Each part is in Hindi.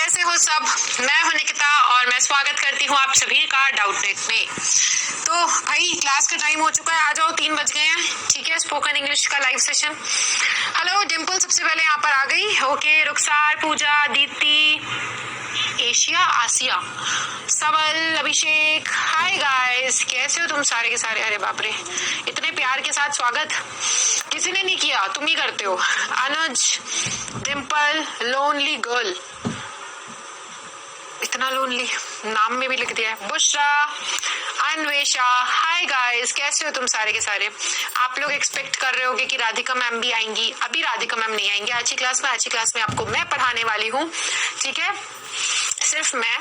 कैसे हो सब? मैं हूं निकिता और मैं स्वागत करती हूं आप सभी का डाउटनेट में। तो भाई क्लास का टाइम हो चुका है, आ जाओ, 3 बज गए हैं। ठीक है, स्पोकन इंग्लिश का लाइव सेशन। हेलो डिम्पल सबसे पहले यहाँ पर आ गई। ओके, रुखसार, पूजा, दीप्ति, एशिया, आसिया, सबल, अभिषेक, हाय गाइस, कैसे हो तुम सारे के सारे? अरे बाप रे, इतने प्यार के साथ स्वागत किसी ने नहीं किया, तुम ही करते हो। अनुज, डिम्पल, लोनली गर्ल, इतना लोनली नाम में भी लिख दिया है। बुशरा, अन्वेषा, हाय गाइस, कैसे हो तुम सारे के सारे? आप लोग एक्सपेक्ट कर रहे होगे कि राधिका मैम भी आएंगी। अभी राधिका मैम नहीं आएंगी आज की क्लास में आपको मैं पढ़ाने वाली हूँ। ठीक है, सिर्फ मैं।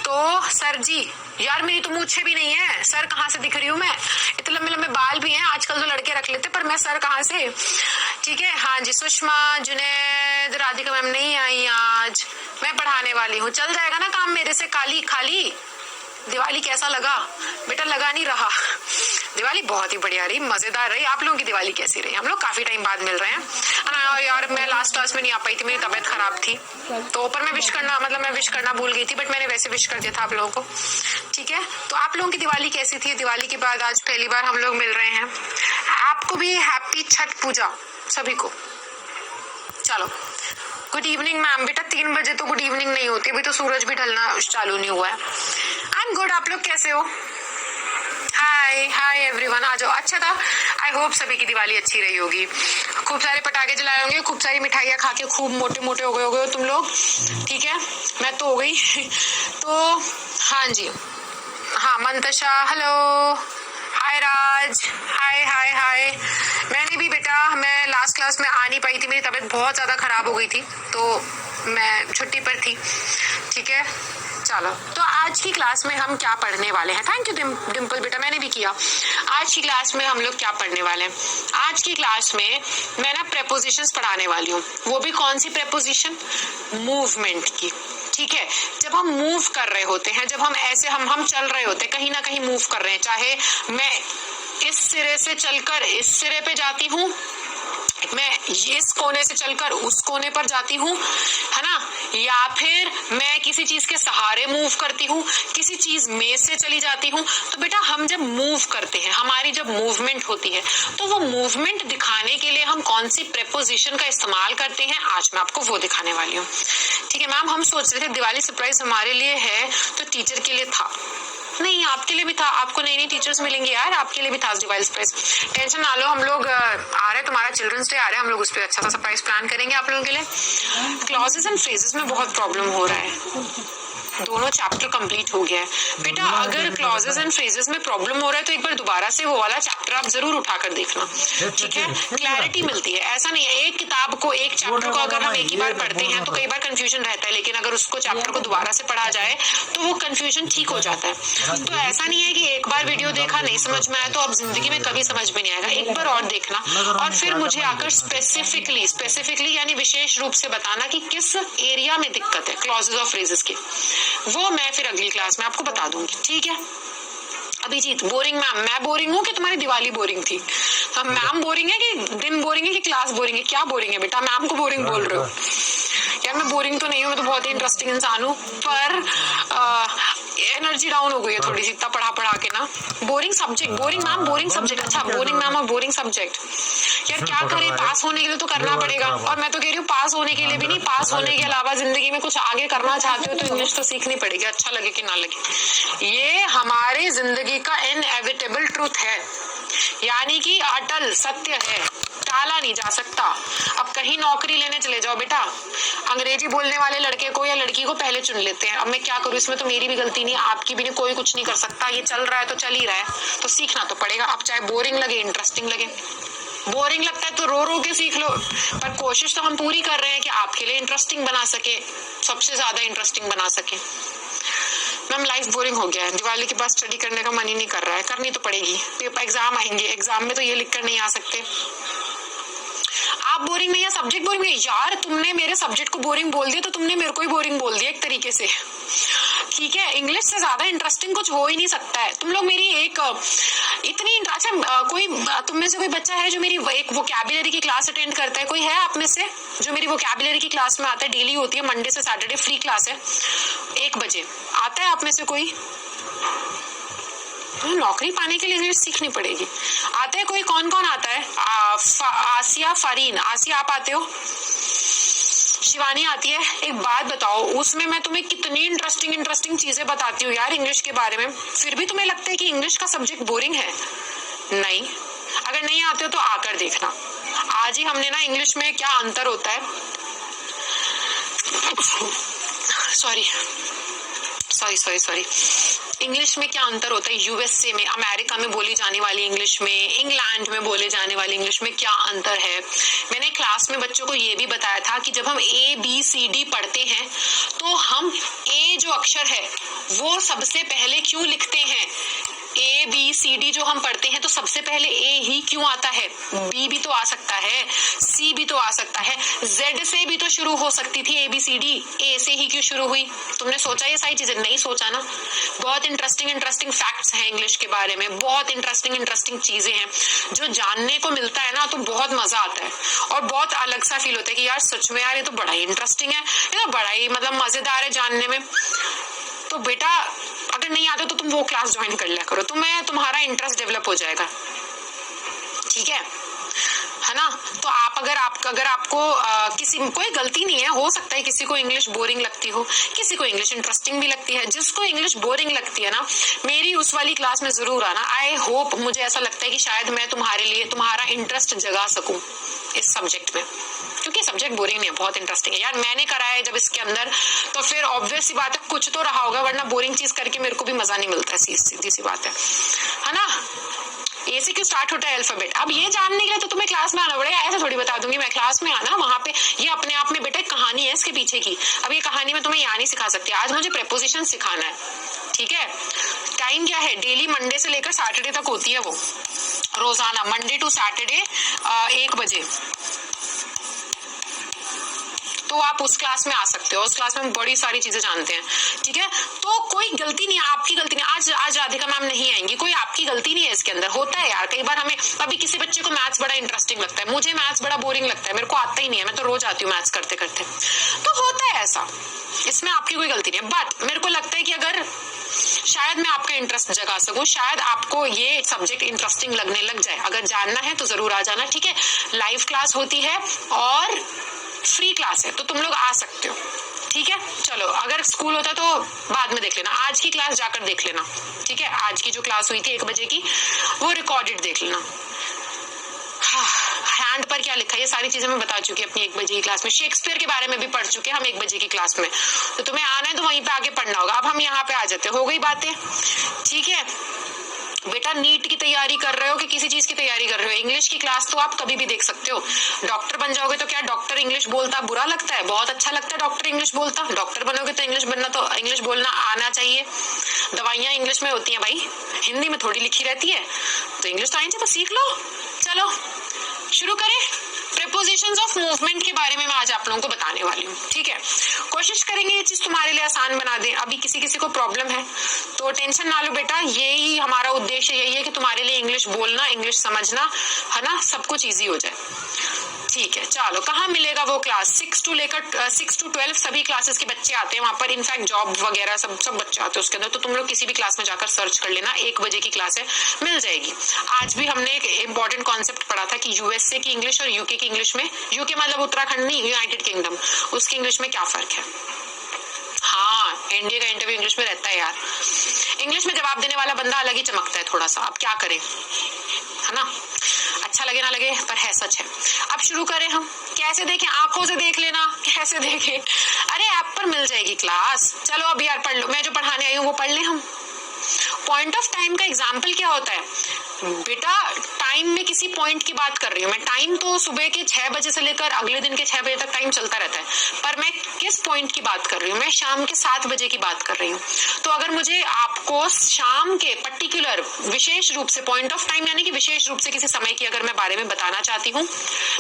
तो सर जी, यार मेरी तो मूछें भी नहीं है, सर कहाँ से दिख रही हूँ मैं? इतने लंबे लंबे बाल भी हैं, आजकल तो लड़के रख लेते, पर मैं सर कहाँ से? ठीक है, हाँ जी, सुषमा, जुनैद, राधिका मैम नहीं आई आज, मैं पढ़ाने वाली हूँ। चल जाएगा ना काम मेरे से काली खाली? दिवाली कैसा लगा बेटा? लगा नहीं रहा। दिवाली बहुत ही बढ़िया रही, मजेदार रही। आप लोगों की दिवाली कैसी रही? हम लोग काफी टाइम बाद मिल रहे हैं। यार मैं लास्ट क्लास में नहीं आ पाई थी, मेरी तबीयत खराब थी, तो पर मैं विश करना भूल गई थी, बट मैंने वैसे विश कर दिया था आप लोगों को। ठीक है, तो आप लोगों की दिवाली कैसी थी? दिवाली के बाद आज पहली बार हम लोग मिल रहे हैं। आपको भी हैप्पी छठ पूजा सभी को। चलो, गुड इवनिंग मैम। बेटा 3 बजे तो गुड इवनिंग नहीं होती, अभी तो सूरज भी ढलना चालू नहीं हुआ है। आई एम गुड, आप लोग कैसे हो? हाय एवरीवन, आ जाओ। अच्छा था, आई होप सभी की दिवाली अच्छी रही होगी। खूब सारे पटाखे जलाए होंगे, खूब सारी मिठाइयाँ खा के खूब मोटे मोटे हो गए हो तुम लोग। ठीक है, मैं तो हो गई। तो हाँ जी, हाँ मंतशा, हेलो, हाय राज, हाय। मैंने भी बेटा, मैं लास्ट क्लास में आ नहीं पाई थी, मेरी तबीयत बहुत ज्यादा खराब हो गई थी, तो मैं छुट्टी पर थी। ठीक है, चलो, तो आज की क्लास में हम क्या पढ़ने वाले हैं? थैंक यू डिम्पल बेटा, मैंने भी किया। आज की क्लास में हम लोग क्या पढ़ने वाले हैं? आज की क्लास में मैं ना प्रेपोजिशंस पढ़ाने वाली हूँ। वो भी कौन सी प्रेपोजिशन? मूवमेंट की। ठीक है, जब हम मूव कर रहे होते हैं, जब हम ऐसे हम चल रहे होते हैं, कहीं ना कहीं मूव कर रहे हैं, चाहे मैं इस सिरे से चलकर इस सिरे पे जाती हूँ, मैं इस कोने से चलकर उस कोने पर जाती हूँ, है ना, या फिर मैं किसी चीज के सहारे मूव करती हूँ, किसी चीज में से चली जाती हूँ। तो बेटा हम जब मूव करते हैं, हमारी जब मूवमेंट होती है, तो वो मूवमेंट दिखाने के लिए हम कौन सी प्रेपोजिशन का इस्तेमाल करते हैं, आज मैं आपको वो दिखाने वाली हूँ। ठीक है मैम, हम सोच रहे थे दिवाली सरप्राइज हमारे लिए है तो टीचर के लिए था। नहीं, आपके लिए भी था, आपको नई टीचर्स मिलेंगे यार, आपके लिए भी था दिवाली सरप्राइज। टेंशन ना लो, हम लोग आ रहे, तुम्हारा चिल्ड्रंस डे आ रहा है, हम लोग उस पर अच्छा सा सरप्राइज प्लान करेंगे आप लोगों के लिए। क्लॉजेस एंड फ्रेजेस में बहुत प्रॉब्लम हो रहा है, दोनों चैप्टर कंप्लीट हो गया है बेटा। अगर क्लॉजेस एंड फ्रेजेस में प्रॉब्लम हो रहा है तो एक बार दोबारा से वो वाला चैप्टर आप जरूर उठाकर देखना। ठीक है, क्लैरिटी मिलती है। ऐसा नहीं है, एक किताब को, एक चैप्टर को अगर हम एक ही बार पढ़ते हैं तो कई बार कंफ्यूजन रहता है, लेकिन अगर उसको चैप्टर को दोबारा से पढ़ा जाए तो वो कंफ्यूजन ठीक हो जाता है। तो ऐसा नहीं है कि एक बार वीडियो देखा नहीं समझ में आया तो अब जिंदगी में कभी समझ में नहीं आएगा। एक बार और देखना और फिर मुझे आकर स्पेसिफिकली यानी विशेष रूप से बताना कि किस एरिया में दिक्कत है क्लॉजेस और फ्रेजेस की, वो मैं फिर अगली क्लास में आपको बता दूंगी। ठीक है, अभिजीत, बोरिंग मैम, मैं बोरिंग हूँ कि तुम्हारी दिवाली बोरिंग थी? हम मैम बोरिंग है कि दिन बोरिंग है कि क्लास बोरिंग है? क्या बोरिंग है बेटा? मैम को बोरिंग बोल रहे हो? यार मैं बोरिंग तो नहीं हूँ, मैं तो बहुत ही इंटरेस्टिंग इंसान हूँ, पर एनर्जी डाउन हो गई है थोड़ी सी, इतना पढ़ा के ना। Boring subject, boring ma'am, boring subject. अच्छा, बोरिंग मैम और बोरिंग सब्जेक्ट, यार क्या करें, पास होने के लिए तो करना पड़ेगा। और मैं तो कह रही हूँ पास होने के लिए भी नहीं, पास होने के अलावा जिंदगी में कुछ आगे करना चाहते हो तो इंग्लिश तो सीखनी पड़ेगी, अच्छा लगे कि ना लगे। ये हमारी जिंदगी का इनएविटेबल ट्रूथ है, यानी कि अटल सत्य है, टाला नहीं जा सकता। अब कहीं नौकरी लेने चले जाओ बेटा, अंग्रेजी बोलने वाले लड़के को या लड़की को पहले चुन लेते हैं। अब मैं क्या करूँ, इसमें तो मेरी भी गलती नहीं, आपकी भी नहीं, कोई कुछ नहीं कर सकता। ये चल रहा है तो चल ही रहा है, तो सीखना तो पड़ेगा। अब चाहे बोरिंग लगे, इंटरेस्टिंग लगे। बोरिंग लगता है तो रो रो के सीख लो, पर कोशिश तो हम पूरी कर रहे हैं कि आपके लिए इंटरेस्टिंग बना सके, सबसे ज्यादा इंटरेस्टिंग बना सके। मैम लाइफ बोरिंग हो गया है, दिवाली के बाद स्टडी करने का मन ही नहीं कर रहा है। करनी तो पड़ेगी, पेपर एग्जाम आएंगे, एग्जाम में तो ये लिख कर नहीं आ सकते। आप बोरिंग नहीं है, सब्जेक्ट बोरिंग नहीं है। यार तुमने मेरे सब्जेक्ट को बोरिंग बोल दिया तो तुमने मेरे को ही बोरिंग बोल दिया एक तरीके से, ठीक है। इंग्लिश से ज्यादा इंटरेस्टिंग कुछ हो ही नहीं सकता है। तुम लोग मेरी एक इतनी अच्छा कोई तुम में से कोई बच्चा है जो मेरी एक वोकैबुलरी की क्लास अटेंड करता है? कोई है आप में से जो मेरी वोकैबुलरी की क्लास में आता है? डेली होती है, मंडे से सैटरडे फ्री क्लास है 1 बजे। आता है आप में से कोई? नौकरी पाने के लिए इंग्लिश सीखनी पड़ेगी। आता है कोई? कौन कौन आता है? आसिया, फरीन, आसिया आप आते हो? शिवानी आती है। एक बात बताओ, उसमें मैं तुम्हें कितनी इंटरेस्टिंग चीजें बताती हूँ यार इंग्लिश के बारे में, फिर भी तुम्हें लगता है कि इंग्लिश का सब्जेक्ट बोरिंग है? नहीं, अगर नहीं आते हो तो आकर देखना। आज ही हमने ना इंग्लिश में क्या अंतर होता है, सॉरी इंग्लिश में क्या अंतर होता है यूएसए में, अमेरिका में बोली जाने वाली इंग्लिश में, इंग्लैंड में बोले जाने वाली इंग्लिश में क्या अंतर है। मैंने क्लास में बच्चों को ये भी बताया था कि जब हम ABCD पढ़ते हैं तो हम ए जो अक्षर है वो सबसे पहले क्यों लिखते हैं। ABCD जो हम पढ़ते हैं तो सबसे पहले ए ही क्यों आता है? बी भी तो आ सकता है, सी भी तो आ सकता है, जेड से भी तो शुरू हो सकती थी ABCD, ए से ही क्यों शुरू हुई? तुमने सोचा ये सारी चीजें? नहीं सोचा ना। बहुत इंटरेस्टिंग फैक्ट्स हैं इंग्लिश के बारे में, बहुत इंटरेस्टिंग चीजें हैं जो जानने को मिलता है ना, तो बहुत मजा आता है और बहुत अलग सा फील होता है कि यार सच में यार ये तो बड़ा ही इंटरेस्टिंग है, ये तो बड़ा ही मतलब मजेदार है जानने में। तो बेटा अगर नहीं आते तो तुम वो क्लास ज्वाइन कर लिया करो, तुम्हारा इंटरेस्ट डेवलप हो जाएगा, ठीक है ना। तो अगर आपको किसी कोई गलती नहीं है, हो सकता है किसी को इंग्लिश बोरिंग लगती हो, किसी को इंग्लिश इंटरेस्टिंग भी लगती है। जिसको इंग्लिश बोरिंग लगती है ना, मेरी उस वाली क्लास में जरूर आना। आई होप, मुझे ऐसा लगता है कि शायद मैं तुम्हारे लिए तुम्हारा इंटरेस्ट जगा सकूं इस सब्जेक्ट में, क्योंकि सब्जेक्ट बोरिंग नहीं है, बहुत इंटरेस्टिंग है यार। मैंने कराया है जब इसके अंदर, तो फिर ऑब्वियस सी बात है कुछ तो रहा होगा, वरना बोरिंग चीज करके मेरे को भी मजा नहीं मिलता, सीधी सी बात है ना। ए से क्यों स्टार्ट होता है अल्फाबेट? अब ये जानने के लिए तो तुम्हें क्लास में आना पड़ेगा, ऐसे थोड़ी बता दूंगी मैं। क्लास में आना, वहां पे ये अपने आप में बेटा एक कहानी है इसके पीछे की। अब ये कहानी में तुम्हें यहाँ नहीं सिखा सकती, आज मुझे प्रेपोजिशन सिखाना है, ठीक है। टाइम क्या है? डेली मंडे से लेकर सैटरडे तक होती है वो, रोजाना मंडे टू सैटरडे 1 बजे। तो आप उस क्लास में आ सकते हो, उस क्लास में हम बड़ी सारी चीजें जानते हैं, ठीक है। तो कोई गलती नहीं है, आपकी गलती नहीं। आज राधिका मैम नहीं आएंगी, कोई आपकी गलती नहीं है इसके अंदर। होता है यार कई बार हमें, अभी किसी बच्चे को मैथ्स बड़ा इंटरेस्टिंग लगता है, मुझे मैथ्स बड़ा बोरिंग लगता है, मेरे को आता ही नहीं है, मैं तो रोज आती हूँ मैथ्स करते करते, तो होता है ऐसा, इसमें आपकी कोई गलती नहीं है। बट मेरे को लगता है कि अगर शायद मैं आपका इंटरेस्ट जगा सकूं, शायद आपको ये सब्जेक्ट इंटरेस्टिंग लगने लग जाए। अगर जानना है तो जरूर आ जाना, ठीक है। लाइव क्लास होती है और फ्री क्लास है, तो तुम लोग आ सकते हो, ठीक है। चलो, अगर स्कूल होता तो बाद में देख लेना, आज की क्लास जाकर देख लेना, ठीक है। आज की जो क्लास हुई थी 1 बजे की, वो रिकॉर्डेड देख लेना। हैंड पर क्या लिखा है ये सारी चीजें मैं बता चुकी अपनी 1 बजे की क्लास में। शेक्सपियर के बारे में भी पढ़ चुके हम 1 बजे की क्लास में, तो तुम्हें आना है तो वहीं पे आगे पढ़ना होगा। अब हम यहाँ पे आ जाते, हो गई बातें, ठीक है। बेटा नीट की तैयारी कर रहे हो कि किसी चीज की तैयारी कर रहे हो, इंग्लिश की क्लास तो आप कभी भी देख सकते हो। डॉक्टर बन जाओगे तो क्या डॉक्टर इंग्लिश बोलता बुरा लगता है? बहुत अच्छा लगता है डॉक्टर इंग्लिश बोलता। डॉक्टर बनोगे तो इंग्लिश बोलना आना चाहिए। दवाइयां इंग्लिश में होती हैं भाई, हिंदी में थोड़ी लिखी रहती है, तो इंग्लिश तो आनी चाहिए, तो सीख लो। चलो शुरू करें। प्रीपोजिशंस ऑफ मूवमेंट के बारे में मैं आज आप लोगों को बताने वाली हूँ, ठीक है। कोशिश करेंगे ये चीज तुम्हारे लिए आसान बना दें। अभी किसी को प्रॉब्लम है तो टेंशन ना लो बेटा, यही हमारा उद्देश्य यही है कि तुम्हारे लिए इंग्लिश बोलना, इंग्लिश समझना, है ना, सब कुछ ईजी हो जाए, ठीक है। चलो, कहाँ मिलेगा वो क्लास? 6 to 12 सभी क्लासेस के बच्चे आते हैं वहां पर। इनफैक्ट जॉब वगैरह सब बच्चे आते हैं उसके अंदर, तो तुम लोग किसी भी क्लास में जाकर सर्च कर लेना, 1 बजे की क्लास है, मिल जाएगी। आज भी हमने एक इंपॉर्टेंट कॉन्सेप्ट पढ़ा था कि यूएसए की इंग्लिश और यूके की इंग्लिश में, यूके मतलब उत्तराखंड नहीं, यूनाइटेड किंगडम, उसकी इंग्लिश में क्या फर्क है। हाँ, इंडिया का इंटरव्यू इंग्लिश में रहता है यार, इंग्लिश में जवाब देने वाला बंदा अलग ही चमकता है थोड़ा सा। अब क्या करें, है ना, अच्छा लगे ना लगे, पर है सच है। अब शुरू करें हम। कैसे देखें? आंखों से देख लेना, कैसे देखें? अरे ऐप पर मिल जाएगी क्लास। चलो अब यार पढ़ लो, मैं जो पढ़ाने आई हूँ वो पढ़ ले हम। पॉइंट ऑफ टाइम का एग्जाम्पल क्या होता है बेटा? टाइम में किसी पॉइंट की बात कर रही हूँ। मैं टाइम तो सुबह के 6 बजे से लेकर अगले दिन के 6 बजे तक टाइम चलता रहता है, पर मैं किस पॉइंट की बात कर रही हूँ, मैं शाम के 7 बजे की बात कर रही हूँ। तो अगर मुझे आपको शाम के पर्टिकुलर विशेष रूप से पॉइंट ऑफ टाइम यानी कि विशेष रूप से किसी समय की अगर मैं बारे में बताना चाहती हूँ,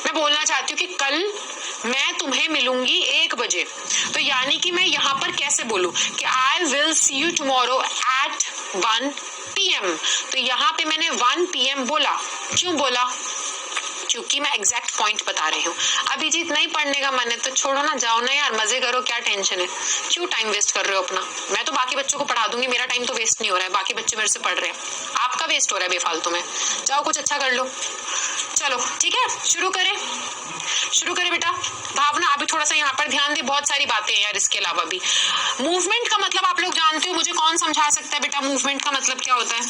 मैं बोलना चाहती हूँ कि कल मैं तुम्हें मिलूंगी 1 बजे, तो यानी कि मैं यहाँ पर कैसे बोलूं कि I will see you tomorrow at 1 PM। तो यहाँ पे मैंने 1 PM बोला। क्यों बोला? क्योंकि मैं एग्जैक्ट पॉइंट बता रही हूँ। अभिजीत नहीं पढ़ने का मन है तो छोड़ो ना, जाओ ना यार, मजे करो, क्या टेंशन है, क्यों टाइम वेस्ट कर रहे हो अपना। मैं तो बाकी बच्चों को पढ़ा दूंगी, मेरा टाइम तो वेस्ट नहीं हो रहा है, बाकी बच्चे मेरे से पढ़ रहे हैं, आपका वेस्ट हो रहा है बेफालतू में। जाओ कुछ अच्छा कर लो। चलो ठीक है, शुरू करें बेटा। भावना अभी थोड़ा सा यहाँ पर ध्यान दे, बहुत सारी बातें हैं यार इसके अलावा भी। मूवमेंट का मतलब आप लोग जानते हो, मुझे कौन समझा सकता है बेटा मूवमेंट का मतलब क्या होता है?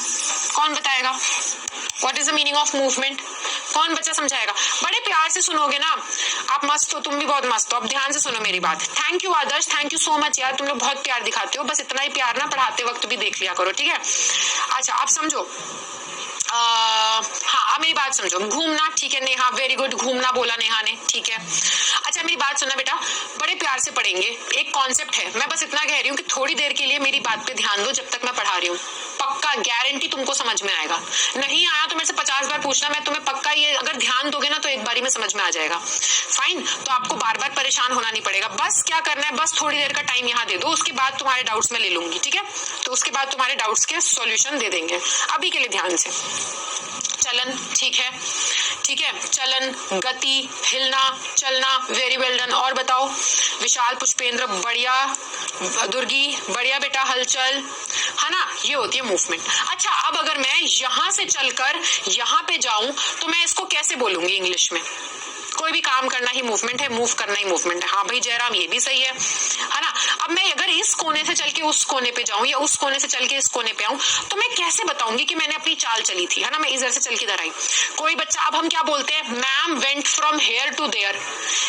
कौन बताएगा? What is the meaning of movement? कौन बच्चा समझाएगा? बड़े प्यार से सुनोगे ना आप। मस्त हो, तुम भी बहुत मस्त हो। अब ध्यान से सुनो मेरी बात। Thank you Adarsh, thank you so much यार, तुम लोग बहुत प्यार दिखाते हो, बस इतना ही प्यार ना पढ़ाते वक्त भी देख लिया करो, ठीक है? अच्छा आप समझो, हाँ अब मेरी बात समझो। घूमना, ठीक है नेहा, वेरी गुड, घूमना बोला नेहा ने, ठीक है। अच्छा मेरी बात सुनना बेटा, बड़े प्यार से पढ़ेंगे, एक कॉन्सेप्ट है, मैं बस इतना कह रही हूँ कि थोड़ी देर के लिए मेरी बात पे ध्यान दो जब तक मैं पढ़ा रही हूँ। पक्का गारंटी तुमको समझ में आएगा, नहीं आया तो मेरे से 50 बार पूछना, मैं तुम्हें पक्का ये अगर ध्यान दोगे ना तो एक बारी में समझ में आ जाएगा। फाइन, तो आपको बार बार परेशान होना नहीं पड़ेगा, बस क्या करना है, बस थोड़ी देर का टाइम यहाँ दे दो, उसके बाद तुम्हारे डाउट्स में ले लूंगी, ठीक है? तो उसके बाद तुम्हारे डाउट्स के सॉल्यूशन दे देंगे। अभी के लिए ध्यान से चलन, ठीक है, चलन, गति, हिलना, चलना, वेरी वेल डन। और बताओ विशाल, पुष्पेंद्र बढ़िया, दुर्गी बढ़िया बेटा, हलचल, है ना, ये होती है मूवमेंट। अच्छा अब अगर मैं यहाँ से चलकर यहाँ पे जाऊं तो मैं इसको कैसे बोलूंगी इंग्लिश में? कोई भी काम करना ही मूवमेंट है, मूव करना ही मूवमेंट है। हाँ भाई जयराम, ये भी सही है ना? अब मैं अगर इस कोने से चल के उस कोने पे जाऊं या उस कोने से चल के इस कोने पे आऊं तो मैं कैसे बताऊंगी कि मैंने अपनी चाल चली थी, है ना? मैं इधर से चल के इधर आई। कोई बच्चा, अब हम क्या बोलते हैं, ma'am went from here to there.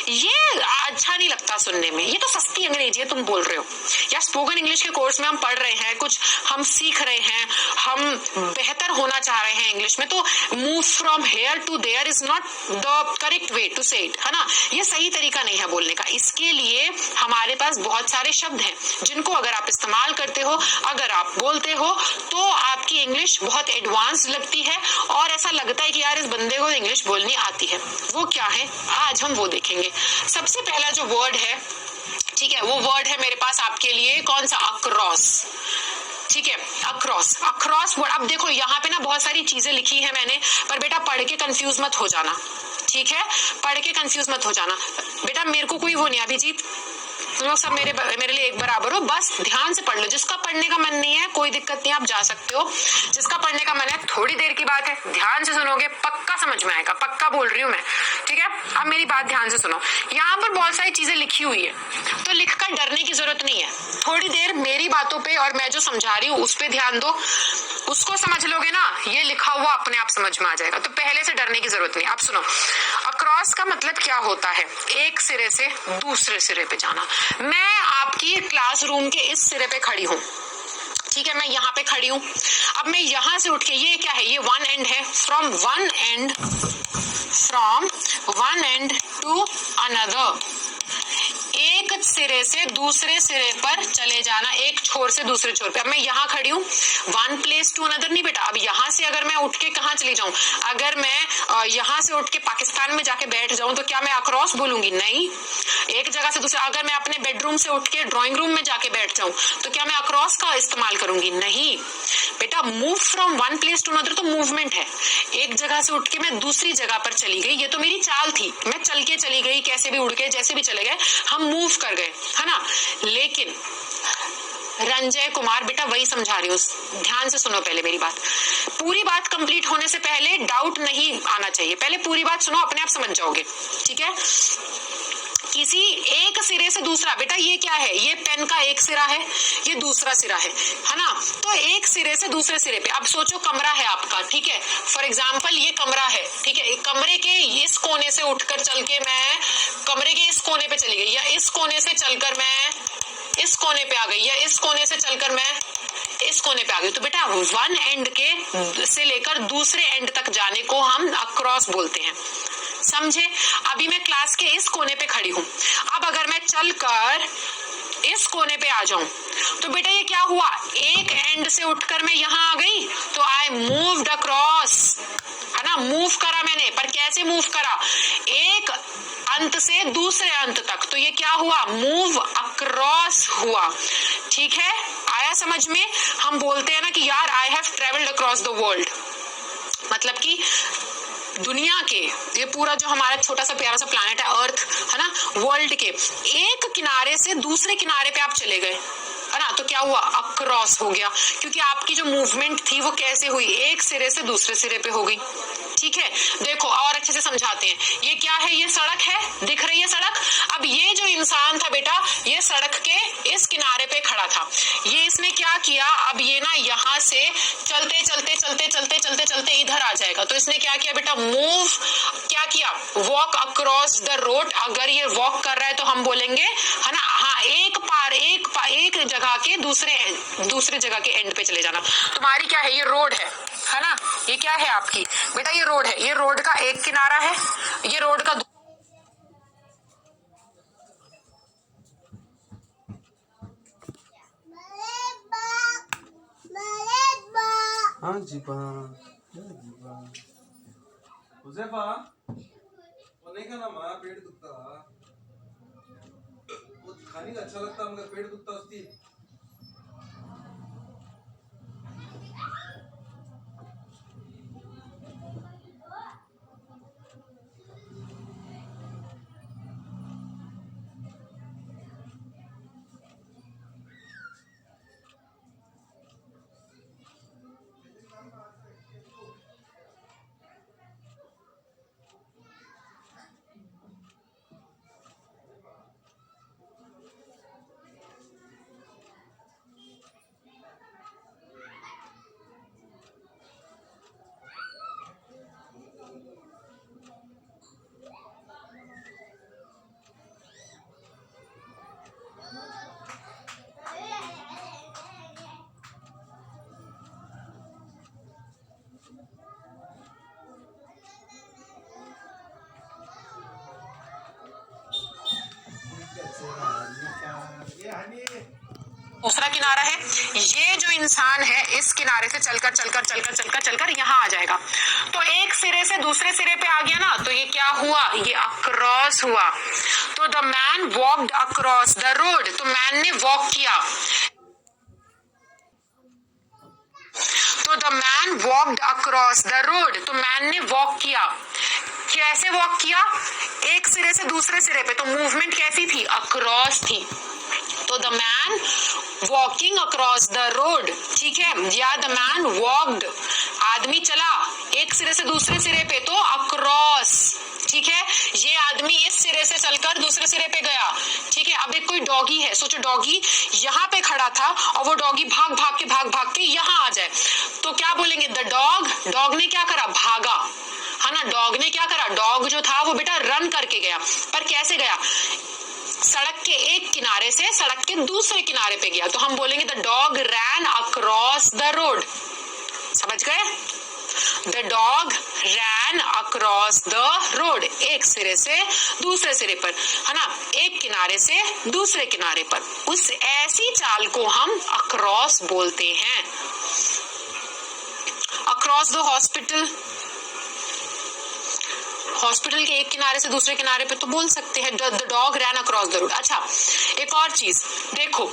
ये अच्छा नहीं लगता सुनने में, ये तो सस्ती अंग्रेजी है तुम बोल रहे हो। या स्पोकन इंग्लिश के कोर्स में हम पढ़ रहे हैं, कुछ हम सीख रहे हैं, हम बेहतर होना चाह रहे हैं इंग्लिश में, तो move from here to there is not the correct way to say it, है ना? ये सही तरीका नहीं है बोलने का। इसके लिए हमारे पास बहुत सारे शब्द हैं जिनको अगर आप इस्तेमाल करते हो, अगर आप बोलते हो तो आपकी इंग्लिश बहुत एडवांस लगती है और ऐसा लगता है कि यार इस बंदे को इंग्लिश बोलनी आती है। वो क्या है, आज हम वो देखेंगे। सबसे पहला जो वर्ड है, ठीक है, वो वर्ड है मेरे पास आपके लिए, कौन सा? अक्रॉस, ठीक है, अक्रॉस वर्ड। अब देखो यहाँ पे ना बहुत सारी चीजें लिखी है मैंने, पर बेटा पढ़ के कंफ्यूज मत हो जाना, ठीक है? पढ़ के कंफ्यूज मत हो जाना बेटा, मेरे को कोई वो नहीं, अभिजीत तुम लोग सब मेरे लिए एक बराबर हो, बस ध्यान से पढ़ लो। जिसका पढ़ने का मन नहीं है कोई दिक्कत नहीं, आप जा सकते हो। जिसका पढ़ने का मन है थोड़ी देर की बात है, ध्यान से सुनोगे पक्का समझ में आएगा, पक्का बोल रही हूँ मैं, ठीक है? अब मेरी बात ध्यान से सुनो, यहाँ पर बहुत सारी चीजें लिखी हुई है तो लिखकर डरने की जरूरत नहीं है। थोड़ी देर मेरी बातों पे और मैं जो समझा रही हूँ उस पे ध्यान दो, उसको समझ लोगे ना, ये लिखा हुआ अपने आप समझ में आ जाएगा, तो पहले से डरने की जरूरत नहीं। आप सुनो, अक्रॉस का मतलब क्या होता है? एक सिरे से दूसरे सिरे पे जाना। मैं आपकी क्लासरूम के इस सिरे पे खड़ी हूँ, ठीक है, मैं यहाँ पे खड़ी हूँ। अब मैं यहाँ से उठ के, ये क्या है, ये वन एंड है, from one end to another, एक सिरे से दूसरे सिरे पर चले जाना, एक छोर से दूसरे छोर पे। अब मैं यहाँ खड़ी हूँ, वन प्लेस टू अनदर नहीं बेटा। अब यहाँ से अगर मैं उठ के कहाँ चली जाऊं, अगर मैं यहाँ से उठ के पाकिस्तान में जाके बैठ जाऊं तो क्या मैं अक्रॉस बोलूंगी? नहीं, एक जगह से दूसरे। अगर मैं अपने बेडरूम से उठ के ड्राइंग रूम में जाके बैठ जाऊं तो क्या मैं अक्रॉस का इस्तेमाल करूंगी? नहीं बेटा, move from one place to another तो मूवमेंट है, एक जगह से उठ के मैं दूसरी जगह पर चली गई, ये तो मेरी चाल थी, मैं चल के चली गई, कैसे भी उड़ के जैसे भी चले गए, हम मूव कर गए, है ना? लेकिन रंजय कुमार बेटा वही समझा रही हूँ, ध्यान से सुनो पहले मेरी बात। पूरी बात कंप्लीट होने से पहले डाउट नहीं आना चाहिए, पहले पूरी बात सुनो, अपने आप समझ जाओगे, ठीक है? किसी एक सिरे से दूसरा, बेटा ये क्या है, ये पेन का एक सिरा है, ये दूसरा सिरा है ना? तो एक सिरे से दूसरे सिरे पे, अब सोचो कमरा है आपका, ठीक है, फॉर एग्जांपल ये कमरा है, ठीक है, कमरे के इस कोने से उठकर चल के मैं कमरे के इस कोने पे चली गई, या इस कोने से चलकर मैं इस कोने पे आ गई, या इस कोने से चलकर मैं इस कोने पे आ गई। तो बेटा वन एंड के से लेकर दूसरे एंड तक जाने को हम अक्रॉस बोलते हैं, समझे। अभी मैं क्लास के इस कोने पे खड़ी हूं, अब अगर मैं चलकर इस कोने पे आ जाऊं तो बेटा ये क्या हुआ, एक एंड से उठकर मैं यहां आ गई, तो आई मूव्ड अक्रॉस, है ना, मूव करा मैंने। पर कैसे मूव करा, एक अंत से दूसरे अंत तक, तो ये क्या हुआ, मूव अक्रॉस हुआ। ठीक है, आया समझ में। हम बोलते हैं ना कि यार I have travelled across the world, मतलब कि दुनिया के, ये पूरा जो हमारा छोटा सा प्यारा सा प्लैनेट है अर्थ, है ना, वर्ल्ड के एक किनारे से दूसरे किनारे पे आप चले गए, है ना, तो क्या हुआ, अक्रॉस हो गया, क्योंकि आपकी जो मूवमेंट थी वो कैसे हुई, एक सिरे से दूसरे सिरे पे हो गई। ठीक है, देखो और अच्छे से समझाते हैं। ये क्या है, ये सड़क है, दिख रही है सड़क। अब ये जो इंसान था बेटा, ये सड़क के इस किनारे पे खड़ा था, ये इसने क्या किया, अब ये ना यहाँ से चलते चलते चलते चलते चलते चलते इधर आ जाएगा। तो इसने क्या किया बेटा, मूव क्या किया, वॉक अक्रॉस द रोड। अगर ये वॉक कर रहा है तो हम बोलेंगे, है ना, हाँ, एक जगह के दूसरे जगह के एंड पे चले जाना। तुम्हारी क्या है, ये रोड है ना, ये क्या है आपकी बेटा, ये रोड है, ये रोड का एक किनारा है, ये रोड का हाँ जीबा, जीबा हुज़ैफा, वो नहीं खाना माँ, पेट दुखता, वो खाने का अच्छा लगता मगर पेट दुखता उसकी। दूसरा किनारा है, ये जो इंसान है इस किनारे से चलकर चलकर चलकर चलकर चलकर यहाँ आ जाएगा। तो एक सिरे से दूसरे सिरे पे आ गया ना, तो ये क्या हुआ, ये अक्रॉस हुआ। तो the man walked across the road, तो मैन ने वॉक किया, तो the man walked across the road, तो मैन ने वॉक किया। कैसे वॉक किया, एक सिरे से दूसरे सिरे पे, तो मूवमेंट कैसी थी, अक्रॉस थी। तो the man walking across the road, ठीक है, या द मैन वॉक्ड, आदमी चला एक सिरे से दूसरे सिरे पे, तो अक्रॉस, ठीक है, ये आदमी इस सिरे से चलकर दूसरे सिरे पे गया। ठीक है, अब एक कोई डॉगी है, सोचो डॉगी यहाँ पे खड़ा था और वो डॉगी भाग भाग के यहाँ आ जाए, तो क्या बोलेंगे, द डॉग ने क्या करा, भागा, है ना, डॉग ने क्या करा, डॉग जो था वो बेटा रन करके गया। पर कैसे गया, सड़क के एक किनारे से सड़क के दूसरे किनारे पे गया, तो हम बोलेंगे the dog ran across the road. समझ गए, the dog ran across the road, एक सिरे से दूसरे सिरे पर, है ना, एक किनारे से दूसरे किनारे पर, उस ऐसी चाल को हम अक्रॉस बोलते हैं। अक्रॉस द हॉस्पिटल, हॉस्पिटल के एक किनारे से दूसरे किनारे पे तो बोल सकते हैं the dog ran across the road. अच्छा, एक और चीज देखो,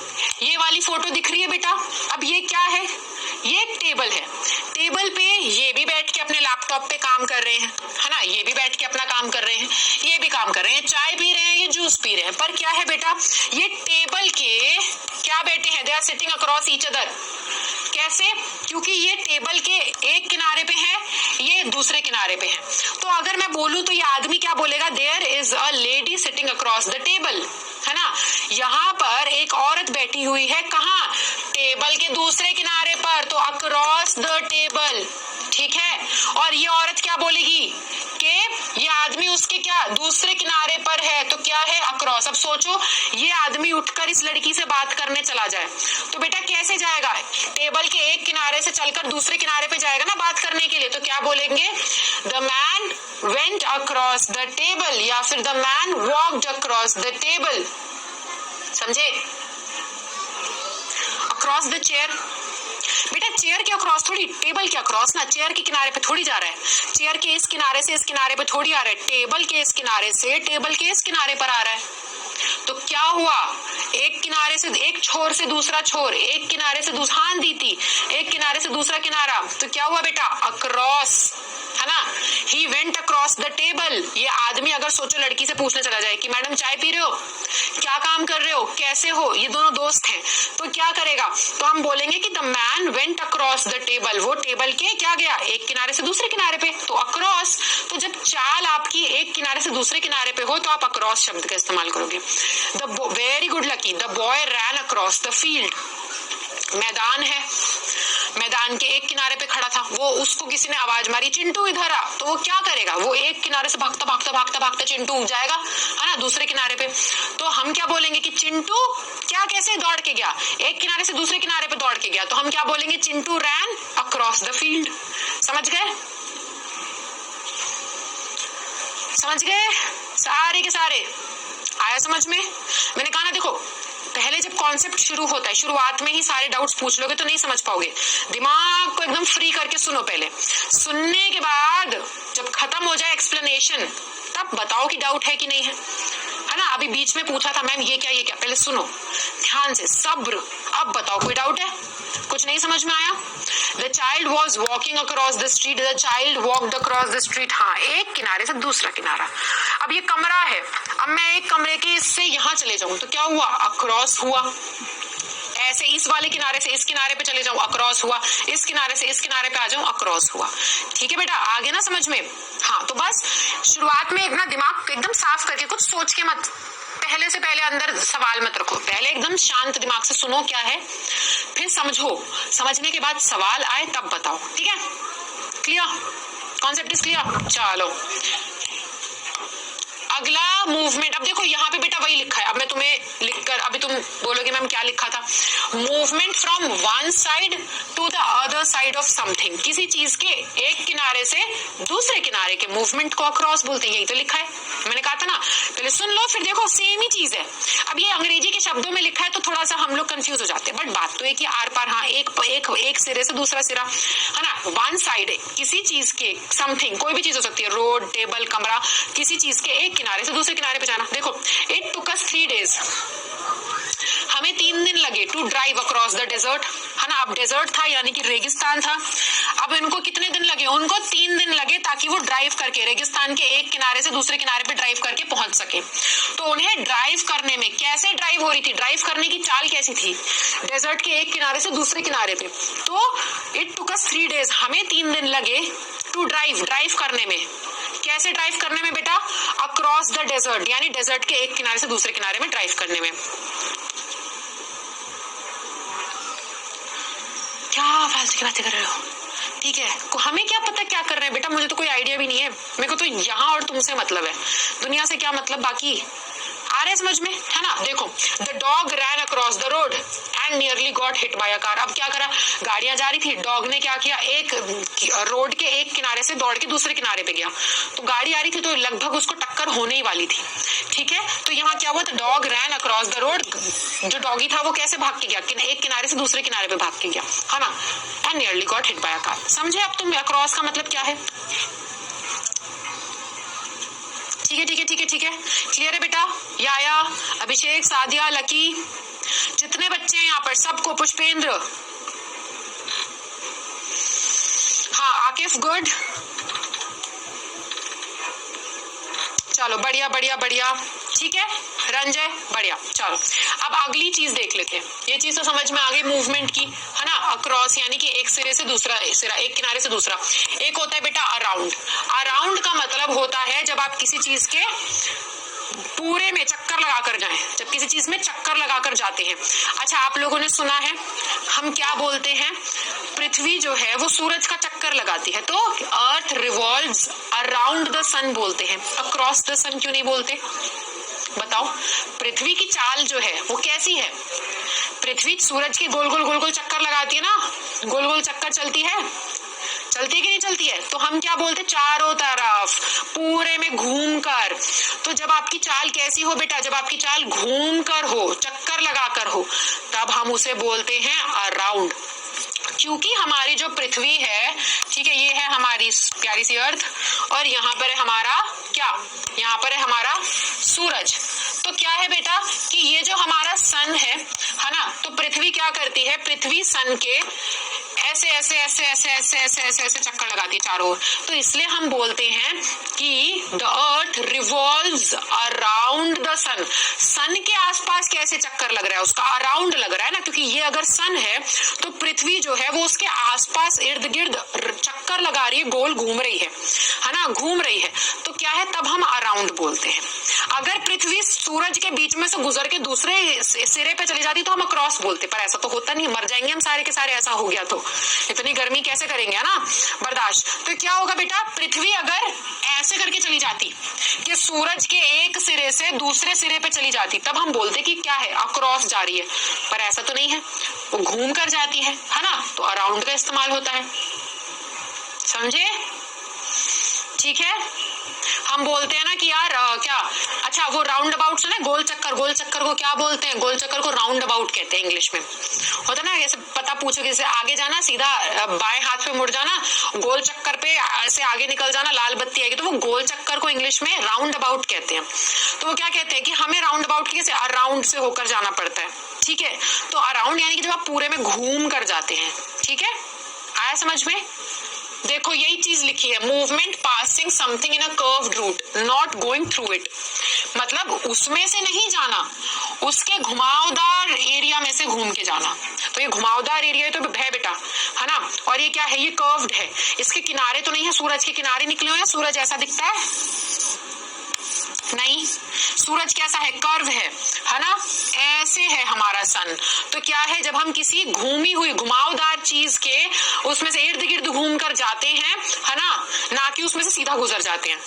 ये वाली फोटो दिख रही है बेटा, अब ये क्या है, ये एक टेबल है, टेबल पे ये भी बैठ के अपने लैपटॉप पे काम कर रहे हैं, है ना, ये भी बैठ के अपना काम कर रहे हैं, ये भी काम कर रहे हैं, चाय पी रहे हैं, ये जूस पी रहे हैं। पर क्या है बेटा, ये टेबल के क्या बैठे हैं, they are sitting across each other. कैसे, क्योंकि ये टेबल के एक किनारे पे है, ये दूसरे किनारे पे है। तो अगर मैं बोलूं तो ये आदमी क्या बोलेगा, there is a lady sitting across the table, है ना, यहाँ पर एक औरत बैठी हुई है, कहाँ, टेबल के दूसरे किनारे पर, तो अक्रॉस द टेबल। ठीक है, और ये औरत क्या बोलेगी कि ये आदमी उसके क्या दूसरे किनारे पर है, तो क्या है, अक्रॉस अक्रॉस। अब सोचो ये आदमी उठकर इस लड़की से बात करने चला जाए तो बेटा कैसे जाएगा? टेबल के एक किनारे से चलकर दूसरे किनारे पे जाएगा ना बात करने के लिए। तो क्या बोलेंगे? The man went across the table या फिर the man walked across the table. समझे? अक्रॉस द चेयर, बेटा चेयर के अक्रॉस थोड़ी, टेबल के अक्रॉस ना, चेयर के किनारे पे थोड़ी जा रहा है, चेयर के इस किनारे से इस किनारे पे थोड़ी आ रहा है, टेबल के इस किनारे से टेबल के इस किनारे पर आ रहा है। तो क्या हुआ? एक किनारे से एक छोर से दूसरा छोर, एक किनारे से दूसरा, हाँ दीदी, एक किनारे से दूसरा किनारा। तो क्या हुआ बेटा? अक्रॉस, है ना? He went across the table. ये आदमी अगर सोचो लड़की से पूछने चला जाए कि मैडम चाय पी रहे हो, क्या काम कर रहे हो, कैसे हो, ये दोनों दोस्त हैं, तो क्या करेगा? तो हम बोलेंगे कि the man went across the table. वो टेबल के क्या गया? एक किनारे से दूसरे किनारे पे, तो अक्रॉस। तो जब चाल आपकी एक किनारे से दूसरे किनारे पे हो तो आप अक्रॉस शब्द का इस्तेमाल करोगे। Very good Lucky. The boy ran across the field. मैदान है, मैदान के एक किनारे पे खड़ा था, वो उसको किसी ने आवाज मारी चिंटू इधर आ, तो वो क्या करेगा? वो एक किनारे से भागता भागता भागता भागता चिंटू जाएगा, है ना, दूसरे किनारे पे। तो हम क्या बोलेंगे कि चिंटू क्या कैसे दौड़ के गया? एक किनारे से दूसरे किनारे पे दौड़ के गया। तो हम क्या बोलेंगे? चिंटू रैन अक्रॉस द फील्ड। समझ गए? समझ गए सारे के सारे? आया समझ में? मैंने कहा ना, देखो पहले जब कॉन्सेप्ट शुरू होता है, शुरुआत में ही सारे डाउट्स पूछ लोगे तो नहीं समझ पाओगे। दिमाग को एकदम फ्री करके सुनो। पहले सुनने के बाद जब खत्म हो जाए एक्सप्लेनेशन तब बताओ कि डाउट है कि नहीं है ना? अभी बीच में पूछा था मैम ये क्या, पहले सुनो ध्यान से, सब्र। अब बताओ कोई डाउट है? कुछ नहीं समझ में आया? The child was walking across the street, the child walked across the street. हाँ, एक किनारे से दूसरा किनारा। अब ये कमरा है, अब मैं एक कमरे के इससे यहाँ चले जाऊं तो क्या हुआ? अक्रॉस हुआ। ऐसे इस वाले किनारे से इस किनारे पे चले जाऊं, अक्रॉस हुआ। इस किनारे से इस किनारे पे आ जाऊं, अक्रॉस हुआ। ठीक है बेटा, आगे ना समझ में? हाँ, तो बस शुरुआत में अपना दिमाग एकदम साफ करके, कुछ सोच के मत, पहले से पहले अंदर सवाल मत रखो, पहले एकदम शांत दिमाग से सुनो क्या है, फिर समझो। समझने के बाद सवाल आए तब बताओ। ठीक है? क्लियर? Concept is clear? चलो अगला मूवमेंट। अब देखो यहाँ पे बेटा वही लिखा है। अब मैं तुम्हें लिखकर, अभी तुम बोलोगे मैम क्या लिखा था? Movement from one side to the other side of something. किसी चीज के एक किनारे से दूसरे किनारे के मूवमेंट को अक्रॉस बोलते हैं। यही तो लिखा है, मैंने कहा था ना। पहले सुन लो फिर देखो, सेम ही चीज है। अब ये अंग्रेजी के शब्दों में लिखा है तो थोड़ा सा हम लोग कंफ्यूज हो जाते हैं, बट बात तो एक ही आर पार। हाँ, एक सिरे से दूसरा सिरा, है ना। वन साइड किसी चीज के, समथिंग कोई भी चीज हो सकती है, रोड, टेबल, कमरा, किसी चीज के एक किनारे से दूसरे किनारे पे जाना। देखो, इट टुक अस 3 days, हमें 3 दिन लगे to drive across the desert, है ना। अब डेजर्ट था यानी कि रेगिस्तान था। अब इनको कितने दिन लगे? उनको 3 दिन लगे ताकि वो ड्राइव करके रेगिस्तान के एक किनारे से दूसरे किनारे पे ड्राइव करके पहुंच सके। तो उन्हें ड्राइव करने में, कैसे ड्राइव हो रही थी, ड्राइव करने की चाल कैसी थी? डेजर्ट के एक किनारे से दूसरे किनारे पे। तो इट टुक अस 3 days, हमें 3 दिन लगे टू ड्राइव करने में। कैसे ड्राइव करने में बेटा? अक्रॉस द डेजर्ट, यानी डेजर्ट के एक किनारे से दूसरे किनारे में ड्राइव करने में। क्या फालतू की बातें कर रहे हो? ठीक है, हमें क्या पता क्या कर रहे हैं बेटा, मुझे तो कोई आइडिया भी नहीं है। मेरे को तो यहाँ और तुमसे मतलब है, दुनिया से क्या मतलब बाकी। आ रहे समझ में, है ना। देखो, the dog ran across the road and nearly got hit by a car. अब क्या करा? गाड़ियां जा रही थी, डॉग ने क्या किया? एक रोड के एक किनारे से दौड़ के दूसरे किनारे पे गया। तो गाड़ी आ रही थी तो लगभग उसको टक्कर होने ही वाली थी। ठीक है, तो यहाँ क्या हुआ? The dog ran across the road, जो डॉगी था वो कैसे भाग के गया? एक किनारे से दूसरे किनारे पे भाग के गया, है ना। And nearly got hit by a car. समझे अब तुम अक्रॉस का मतलब क्या है? ठीक है, क्लियर है बेटा? याया, अभिषेक, सादिया, लकी, जितने बच्चे हैं यहाँ पर सबको, पुष्पेंद्र, हाँ, आकिफ, गुड। चलो बढ़िया। ठीक है रंजय, बढ़िया। चलो अब अगली चीज देख लेते हैं। ये चीज तो समझ में आ गई मूवमेंट की, है ना। अक्रॉस यानी कि एक सिरे से दूसरा सिरा, एक किनारे से दूसरा। एक होता है बेटा अराउंड। अराउंड का मतलब होता है जब आप किसी चीज के पूरे में चक्कर लगाकर जाएं, जब किसी चीज में चक्कर लगाकर जाते हैं। अच्छा, आप लोगों ने सुना है हम क्या बोलते हैं? पृथ्वी जो है वो सूरज का चक्कर लगाती है, तो अर्थ रिवॉल्व्स अराउंड द सन बोलते हैं, अक्रॉस द सन क्यों नहीं बोलते? बताओ पृथ्वी की चाल जो है वो कैसी है? पृथ्वी सूरज के गोल गोल चक्कर लगाती है ना, गोल गोल चक्कर चलती है कि नहीं चलती है? तो हम क्या बोलते हैं, चारों तरफ पूरे में घूम कर। तो जब आपकी चाल कैसी हो बेटा, जब आपकी चाल घूम कर हो, चक्कर लगा कर हो, तब हम उसे बोलते हैं अराउंड। क्योंकि हमारी जो पृथ्वी है, ठीक है, ये है हमारी प्यारी सी अर्थ, और यहाँ पर है हमारा क्या, यहाँ पर है हमारा सूरज। तो क्या है बेटा कि ये जो हमारा सन है ना, तो पृथ्वी क्या करती है, पृथ्वी सन के ऐसे ऐसे ऐसे ऐसे ऐसे ऐसे ऐसे ऐसे चक्कर लगाती है चारों ओर। तो इसलिए हम बोलते हैं कि the earth revolves around the sun. Sun के आसपास कैसे चक्कर लग रहा है, उसका अराउंड लग रहा है ना, क्योंकि ये अगर सन है तो पृथ्वी जो है वो उसके आसपास इर्द गिर्द चक्कर लगा रही है, गोल घूम रही है ना, घूम रही है। तो क्या है, तब हम अराउंड बोलते हैं। अगर पृथ्वी सूरज के बीच में से गुजर के दूसरे सिरे पे चली जाती तो हम अक्रॉस बोलते, पर ऐसा तो होता नहीं, मर जाएंगे हम सारे के सारे, ऐसा हो गया तो इतनी गर्मी कैसे करेंगे, है ना, बर्दाश्त। तो क्या होगा बेटा, पृथ्वी अगर ऐसे करके चली जाती कि सूरज के एक सिरे से दूसरे सिरे पे चली जाती, तब हम बोलते कि क्या है, अक्रॉस जा रही है। पर ऐसा तो नहीं है, वो घूम कर जाती है ना, तो अराउंड का इस्तेमाल होता है, समझे? ठीक है, हम बोलते हैं ना कि यार क्या, अच्छा वो राउंड अबाउट सुने, गोल चक्कर को क्या बोलते हैं, गोल चक्कर को राउंड अबाउट कहते हैं इंग्लिश में। होता ना, जैसे पता पूछो, जैसे आगे जाना, सीधा बाएं हाथ पे मुड़ जाना, गोल चक्कर पे ऐसे आगे निकल जाना, लाल बत्ती आएगी, तो वो गोल चक्कर को इंग्लिश में राउंड अबाउट कहते हैं। तो वो क्या कहते हैं कि हमें राउंड अबाउट कैसे, अराउंड से होकर जाना पड़ता है, ठीक है। तो अराउंड यानी कि जब आप पूरे में घूम कर जाते हैं, ठीक है, आया समझ में? देखो यही चीज लिखी है, movement passing something in a curved route, not going through it. मतलब उसमें से नहीं जाना, उसके घुमावदार एरिया में से घूम के जाना। तो ये घुमावदार एरिया तो है बेटा, है ना, और ये क्या है, ये कर्व्ड है, इसके किनारे तो नहीं है, सूरज के किनारे निकले हुए हैं, सूरज ऐसा दिखता है नहीं, सूरज कैसा है, कर्व है ना, ऐसे है हमारा सन। तो क्या है, जब हम किसी घूमी हुई घुमावदार चीज के उसमें से इर्द गिर्द घूम कर जाते हैं, है ना कि उसमें से सीधा गुजर जाते हैं,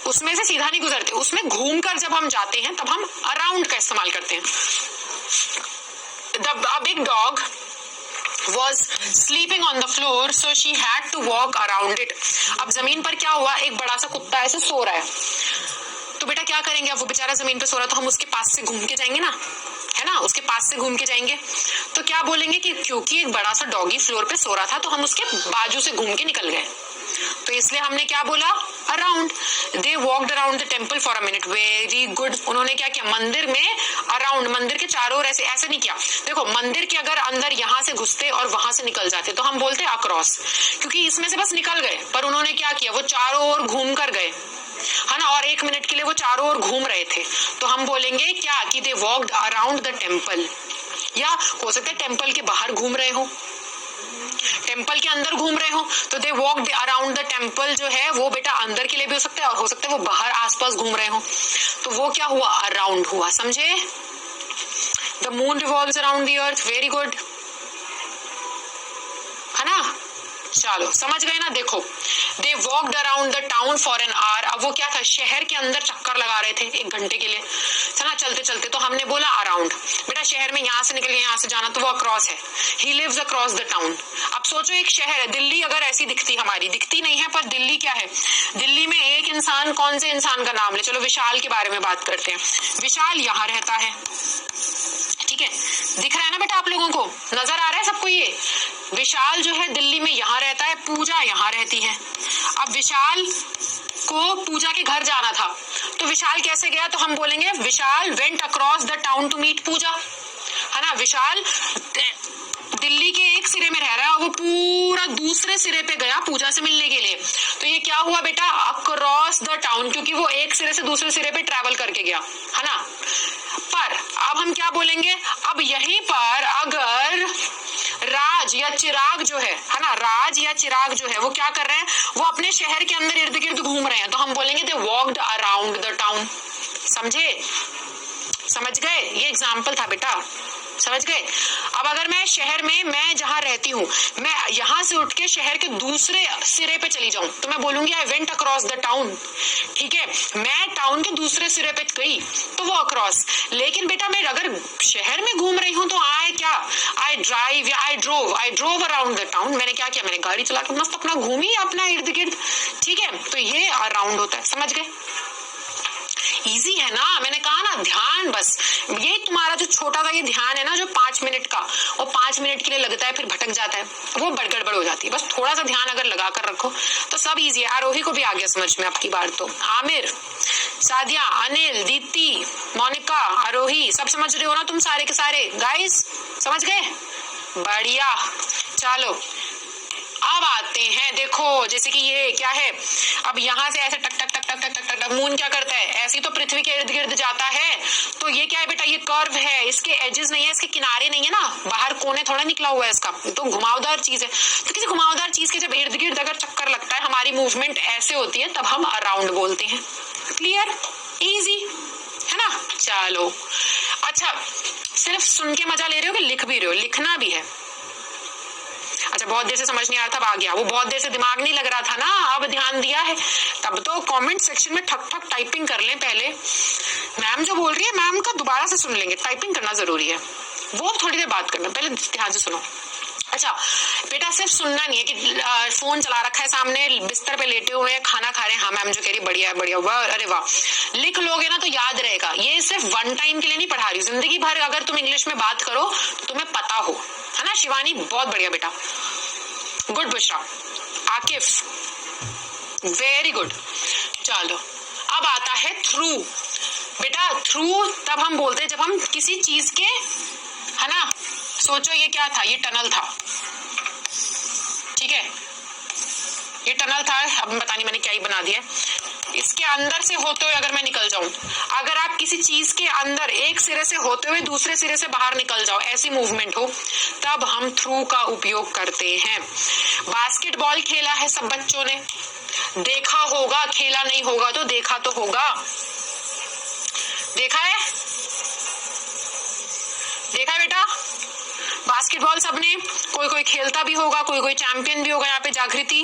उसमें से सीधा नहीं गुजरते, उसमें घूम कर जब हम जाते हैं तब हम अराउंड का इस्तेमाल करते हैं। A big dog was sleeping on the floor, so she had to walk around it. अब जमीन पर क्या हुआ, एक बड़ा सा कुत्ता ऐसे सो रहा है, तो बेटा क्या करेंगे, अब वो बेचारा जमीन पे सो रहा है, तो हम उसके पास से घूम के जाएंगे ना, है ना, उसके पास से घूम के जाएंगे। तो क्या बोलेंगे कि क्योंकि एक बड़ा सा डॉगी फ्लोर पे सो रहा था, तो हम उसके बाजू से घूम के निकल गए, तो इसलिए हमने क्या बोला, around. They walked around the temple for a minute, very good. उन्होंने क्या किया, मंदिर में अराउंड, मंदिर के चारों ओर ऐसे नहीं किया। देखो मंदिर के अगर अंदर यहाँ से घुसते और वहां से निकल जाते तो हम बोलते अक्रॉस, क्योंकि इसमें से बस निकल गए, पर उन्होंने क्या किया, वो चारों ओर घूम कर गए, है ना, और 1 मिनट के लिए वो चारों ओर घूम रहे थे, तो हम बोलेंगे क्या कि दे वॉक्ड अराउंड द टेम्पल। या हो सकता है टेम्पल के बाहर घूम रहे हो, टेम्पल के अंदर घूम रहे हो, तो दे वॉक्ड अराउंड द टेम्पल जो है वो बेटा अंदर के लिए भी हो सकता है, और हो सकता है वो बाहर आसपास घूम रहे हो, तो वो क्या हुआ, अराउंड हुआ, समझे? The moon revolves around the earth, very good, है ना, चलो समझ गए ना। देखो they walked around the town for an hour, अब वो क्या था, शहर के अंदर चक्कर लगा रहे थे 1 घंटे के लिए, चला चलते चलते, तो हमने बोला अराउंड। बेटा शहर में यहाँ से निकल के यहाँ से जाना, तो वो अक्रॉस है, he lives across the town. अब सोचो एक शहर है, दिल्ली अगर ऐसी दिखती, हमारी दिखती नहीं है, पर दिल्ली क्या है, दिल्ली में एक इंसान, कौन से इंसान का नाम ले, चलो विशाल के बारे में बात करते हैं। विशाल यहाँ रहता है, ठीक है, दिख रहा है ना बेटा आप लोगों को, नजर आ रहा है सबको, ये विशाल जो है दिल्ली में यहाँ रहता है, पूजा यहाँ रहती है। अब विशाल को पूजा के घर जाना था, तो विशाल कैसे गया, तो हम बोलेंगे Vishal went across the town to meet Pooja, है ना, विशाल दिल्ली के एक सिरे में रह रहा है और वो पूरा दूसरे सिरे पे गया पूजा से मिलने के लिए, तो ये क्या हुआ बेटा, अक्रॉस द टाउन, क्योंकि वो एक सिरे से दूसरे सिरे पे ट्रैवल करके गया, है ना। पर अब हम क्या बोलेंगे, अब यहीं पर अगर राज या चिराग जो है ना, राज या चिराग जो है वो क्या कर रहे हैं, वो अपने शहर के अंदर इर्द गिर्द घूम रहे हैं, तो हम बोलेंगे दे वॉक्ड अराउंड द टाउन। समझे समझ गए? ये एग्जाम्पल था बेटा, समझ गए? अब अगर मैं शहर में, मैं जहां रहती हूँ, मैं यहां से उठ के शहर के दूसरे सिरे पे चली जाऊं तो मैं बोलूंगी I went across the town, ठीक है? मैं टाउन के दूसरे सिरे पे गई तो वो अक्रॉस। लेकिन बेटा मैं अगर शहर में घूम रही हूँ तो आई ड्राइव या I drove around the town. मैंने क्या किया? मैंने गाड़ी चला के मस्त अपना घूमी अपना इर्द गिर्द, ठीक है? तो ये अराउंड होता है, समझ गए? इजी है ना, मैंने कहा ना, ध्यान बस। ये तुम्हारा जो छोटा सा ये ध्यान है ना, जो 5 मिनट का, वो 5 मिनट के लिए लगता है फिर भटक जाता है, वो गड़बड़ हो जाती है। बस थोड़ा सा ध्यान अगर लगा कर रखो तो सब इजी है। आरोही को भी आ गया समझ में आपकी बात। तो आमिर, सादिया, अनिल, दीप्ति, मोनिका, आरोही, सब समझ रहे हो ना तुम सारे के सारे गाइस? समझ गए? बढ़िया। चलो अब आते हैं, देखो जैसे कि ये क्या है, अब यहाँ से ऐसे टक टक टक टक टक टक टक मून क्या करता है? ऐसी तो पृथ्वी के इर्द गिर्द जाता है। तो ये क्या है बेटा? ये कर्व है, इसके एजेस नहीं है, इसके किनारे नहीं है ना, बाहर कोने थोड़ा निकला हुआ है इसका, तो घुमावदार चीज है। तो किसी घुमावदार चीज के जब इर्द गिर्द अगर चक्कर लगता है, हमारी मूवमेंट ऐसे होती है, तब हम अराउंड बोलते हैं। क्लियर? इजी है ना? चलो अच्छा, सिर्फ सुन के मजा ले रहे हो कि लिख भी रहे हो? लिखना भी है। अच्छा, बहुत देर से समझ नहीं आ रहा था, अब आ गया। वो बहुत देर से दिमाग नहीं लग रहा था ना, अब ध्यान दिया है। तब तो कमेंट सेक्शन में ठक ठक टाइपिंग कर लें पहले। मैम जो बोल रही है, मैम का दोबारा से सुन लेंगे, टाइपिंग करना जरूरी है, वो थोड़ी देर बात करना, पहले ध्यान से सुनो। अच्छा बेटा, सिर्फ सुनना नहीं है कि फोन चला रखा है सामने, बिस्तर पे लेटे हुए हैं, खाना खा रहे हैं, हाँ मैम जो कह रही बढ़िया है, बढ़िया, वाह, अरे वाह। लिख लोगे ना तो याद रहेगा। ये सिर्फ वन टाइम के लिए नहीं पढ़ा रही हूँ, जिंदगी भर अगर तुम इंग्लिश में बात करो तो तुम्हें पता हो, है ना? शिवानी बहुत बढ़िया बेटा, good. Bushra, Akif, very good. चलो अब आता है थ्रू। बेटा थ्रू तब हम बोलते हैं जब हम किसी चीज के, है ना, सोचो ये क्या था? ये टनल था, ठीक है? ये टनल था, अब बतानी मैंने क्या ही बना दिया। इसके अंदर से होते हुए अगर मैं निकल जाऊं, अगर आप किसी चीज के अंदर एक सिरे से होते हुए दूसरे सिरे से बाहर निकल जाओ, ऐसी मूवमेंट हो, तब हम थ्रू का उपयोग करते हैं। बास्केटबॉल खेला है सब बच्चों ने, देखा होगा, खेला नहीं होगा तो देखा तो होगा। देखा है? देखा है बेटा? बास्केटबॉल सबने, कोई कोई खेलता भी होगा, कोई कोई चैंपियन भी होगा, यहाँ पे जागृति,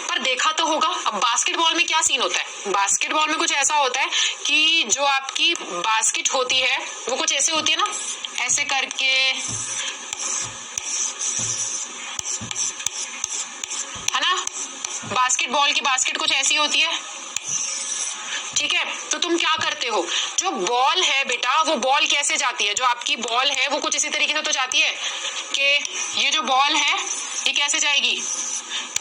पर देखा तो होगा। अब बास्केटबॉल में क्या सीन होता है? बास्केटबॉल में कुछ ऐसा होता है कि जो आपकी बास्केट होती है वो कुछ ऐसे होती है ना, ऐसे करके, है ना? बास्केटबॉल की बास्केट कुछ ऐसी होती है, ठीक है? तो तुम क्या करते हो? जो बॉल है बेटा, वो बॉल कैसे जाती है? जो आपकी बॉल है वो कुछ इसी तरीके से तो जाती है कि ये जो बॉल है ये कैसे जाएगी?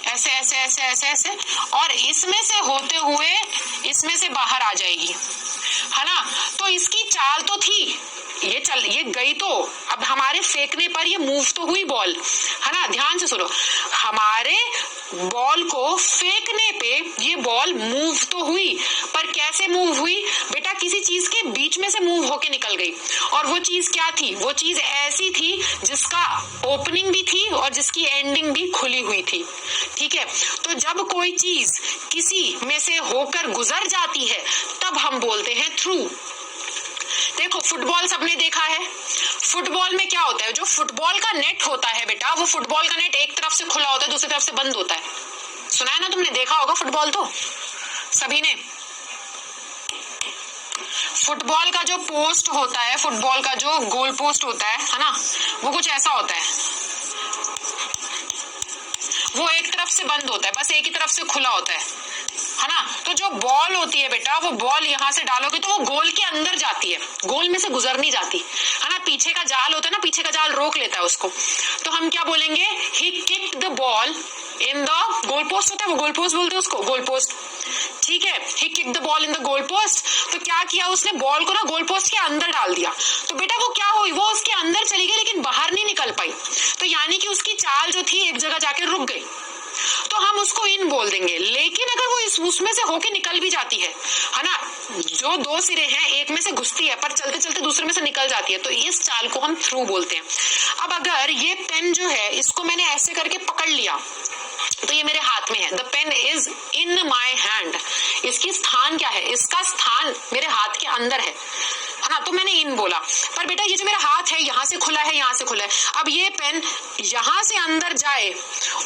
ऐसे ऐसे ऐसे ऐसे ऐसे, और इसमें से होते हुए इसमें से बाहर आ जाएगी, है ना? तो इसकी चाल तो थी, ये गई, तो अब हमारे फेंकने पर ये मूव तो हुई बॉल, है ना? ध्यान से सुनो, हमारे बॉल को फेंकने पे ये बॉल मूव तो हुई, पर कैसे मूव हुई बेटा? किसी चीज के बीच में से मूव होके निकल गई। और वो चीज क्या थी? वो चीज ऐसी थी जिसका ओपनिंग भी थी और जिसकी एंडिंग भी खुली हुई थी, ठीक है? तो जब कोई चीज किसी में से होकर गुजर जाती है तब हम बोलते हैं थ्रू। देखो फुटबॉल सबने देखा है, फुटबॉल में क्या होता है? जो फुटबॉल का नेट होता है बेटा, वो फुटबॉल का नेट एक तरफ से खुला होता है, दूसरी तरफ से बंद होता है। सुना है ना तुमने? देखा होगा फुटबॉल तो सभी ने। फुटबॉल का जो पोस्ट होता है, फुटबॉल का जो गोल पोस्ट होता है ना, वो कुछ ऐसा होता है, वो एक तरफ से बंद होता है, बस एक ही तरफ से खुला होता है ना? तो जो बॉल होती है बेटा, वो बॉल यहाँ से डालोगे तो वो गोल के अंदर जाती है, गोल में से गुजर नहीं जाती, है ना? पीछे का जाल होता है ना, पीछे का जाल रोक लेता है उसको। तो हम क्या बोलेंगे? He kicked the ball in the goal post, होता है वो गोल पोस्ट बोलते हैं उसको, गोल पोस्ट, ठीक है? He kicked the ball in the goal post. तो क्या किया उसने? बॉल को ना गोल पोस्ट के अंदर डाल दिया। तो बेटा वो क्या हुई? वो उसके अंदर चली गई लेकिन बाहर नहीं निकल पाई, तो यानी कि उसकी चाल जो थी एक जगह जाके रुक गई, तो हम उसको इन बोल देंगे। लेकिन अगर वो उसमें से होके निकल भी जाती है ना, जो दो सिरे हैं एक में से घुसती है पर चलते चलते दूसरे में से निकल जाती है, तो इस चाल को हम थ्रू बोलते हैं। अब अगर ये पेन जो है इसको मैंने ऐसे करके पकड़ लिया तो ये मेरे हाथ में है, the pen is in my hand. इसकी स्थान क्या है? इसका स्थान मेरे हाथ के अंदर है है ना, तो मैंने इन बोला। पर बेटा ये जो मेरा हाथ है यहाँ से खुला है, यहाँ से खुला है, अब ये पेन यहाँ से अंदर जाए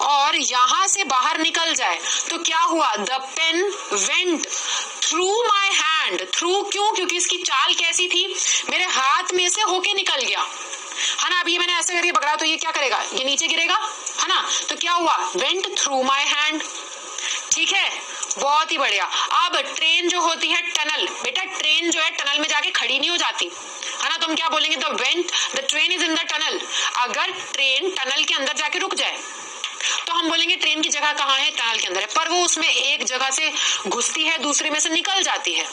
और यहाँ से बाहर निकल जाए तो क्या हुआ, the pen went through my hand. Through क्यों, क्योंकि इसकी चाल कैसी थी, मेरे हाथ में से होके निकल गया, है ना। अब ये मैंने ऐसे करके पकड़ा तो ये क्या करेगा, ये नीचे गिरेगा, है ना। तो क्या हुआ, वेंट थ्रू माई हैंड। ठीक है, बहुत ही बढ़िया। अब ट्रेन जो होती है टनल, बेटा ट्रेन जो है टनल में जाके खड़ी नहीं हो जाती, है ना। तो हम क्या बोलेंगे, the train is in the tunnel. अगर ट्रेन टनल के अंदर जाके रुक जाए तो हम बोलेंगे ट्रेन की जगह कहाँ है, टनल के अंदर है। पर वो उसमें एक जगह से घुसती है, दूसरे में से निकल जाती है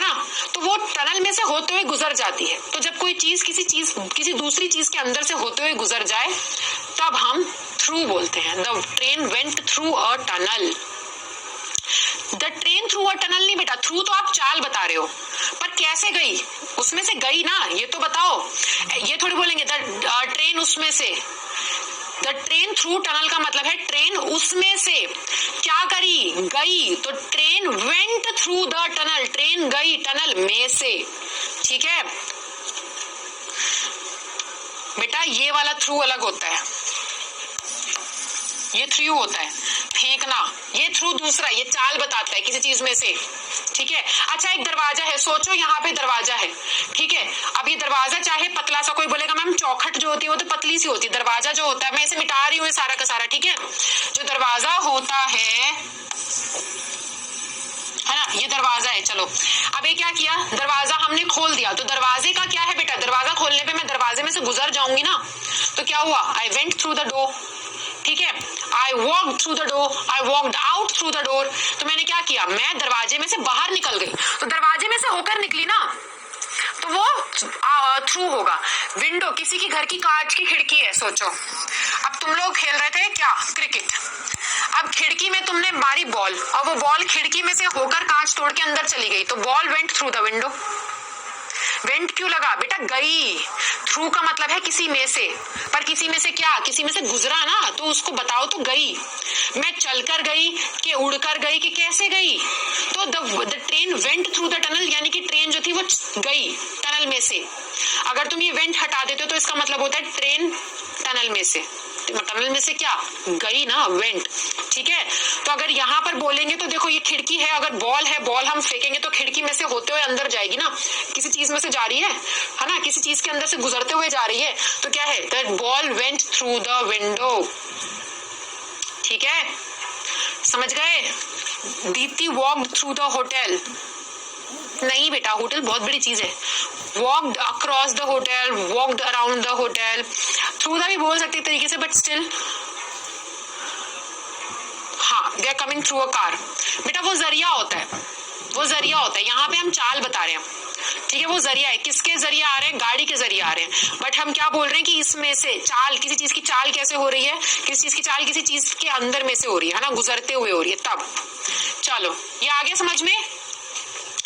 ना। तो वो टनल में से होते हुए गुजर जाती है। तो जब कोई चीज किसी दूसरी चीज के अंदर से होते हुए गुजर जाए तब हम थ्रू बोलते हैं। The train went through a tunnel. The train through a tunnel नहीं बेटा, थ्रू तो आप चाल बता रहे हो, पर कैसे गई, उसमें से गई ना, ये तो बताओ। ये थोड़ी बोलेंगे द ट्रेन उसमें से। द ट्रेन थ्रू टनल का मतलब है ट्रेन उसमें से क्या करी, गई। तो train went through the tunnel, train गई टनल में से। ठीक है बेटा, ये वाला थ्रू अलग होता है, ये थ्रू होता है फेंकना, ये थ्रू दूसरा, ये चाल बताता है किसी चीज में से। ठीक है, अच्छा एक दरवाजा है, सोचो यहाँ पे दरवाजा है, ठीक है। अब ये दरवाजा चाहे पतला सा, कोई बोलेगा मैम चौखट जो होती है वो तो पतली सी होती है, दरवाजा जो होता है, मैं इसे मिटा रही हूँ सारा का सारा, ठीक है। जो दरवाजा होता है ना, ये दरवाजा है। चलो अब ये क्या किया, दरवाजा हमने खोल दिया, तो दरवाजे का क्या है बेटा, दरवाजा खोलने पे मैं दरवाजे में से गुजर जाऊंगी ना, तो क्या हुआ, I went through the door. ठीक है, I walked through the door, I walked out through the door. तो मैंने क्या किया, मैं दरवाजे में से बाहर निकल गई, तो दरवाजे में से होकर निकली ना, तो वो थ्रू होगा। विंडो, किसी की घर की कांच की खिड़की है, सोचो अब तुम लोग खेल रहे थे क्या, क्रिकेट। अब खिड़की में तुमने मारी बॉल और वो बॉल खिड़की में से होकर कांच तोड़ के अंदर चली गई, तो ball went through the window. Went क्यों लगा बेटा, गई। थ्रू का मतलब है किसी में से, पर किसी में से क्या, किसी में से गुजरा ना, तो उसको बताओ तो गई। मैं चलकर गई कि उड़कर गई कि कैसे गई, तो the train went through the tunnel, यानी कि ट्रेन जो थी वो गई टनल में से। अगर तुम ये वेंट हटा देते हो तो इसका मतलब होता है ट्रेन टनल में से, टनल में से क्या गई ना, वेंट। ठीक है, तो अगर यहाँ पर बोलेंगे तो देखो ये खिड़की है, अगर बॉल है, बॉल हम फेंकेंगे तो खिड़की में से होते हुए अंदर जाएगी ना, किसी चीज में से जा रही है ना, किसी चीज के अंदर से गुजरते हुए जा रही है, तो क्या है, that ball went through the window. ठीक है, समझ गए। Deepti walked through the hotel, नहीं बेटा होटल बहुत बड़ी चीज है, walked across the hotel, walked around the hotel, through the भी बोल सकते तरीके से, बट स्टिल हाँ, they are coming through a car. बेटा वो जरिया होता है, वो जरिया होता है, यहाँ पे हम चाल बता रहे हैं, ठीक है, वो जरिया है, किसके जरिए आ रहे हैं, गाड़ी के जरिए आ रहे हैं, बट हम क्या बोल रहे हैं कि इसमें से चाल, किसी चीज की चाल कैसे हो रही है, किसी चीज की चाल किसी चीज के अंदर में से हो रही है ना, गुजरते हुए हो रही है तब। चलो ये आ गया समझ में।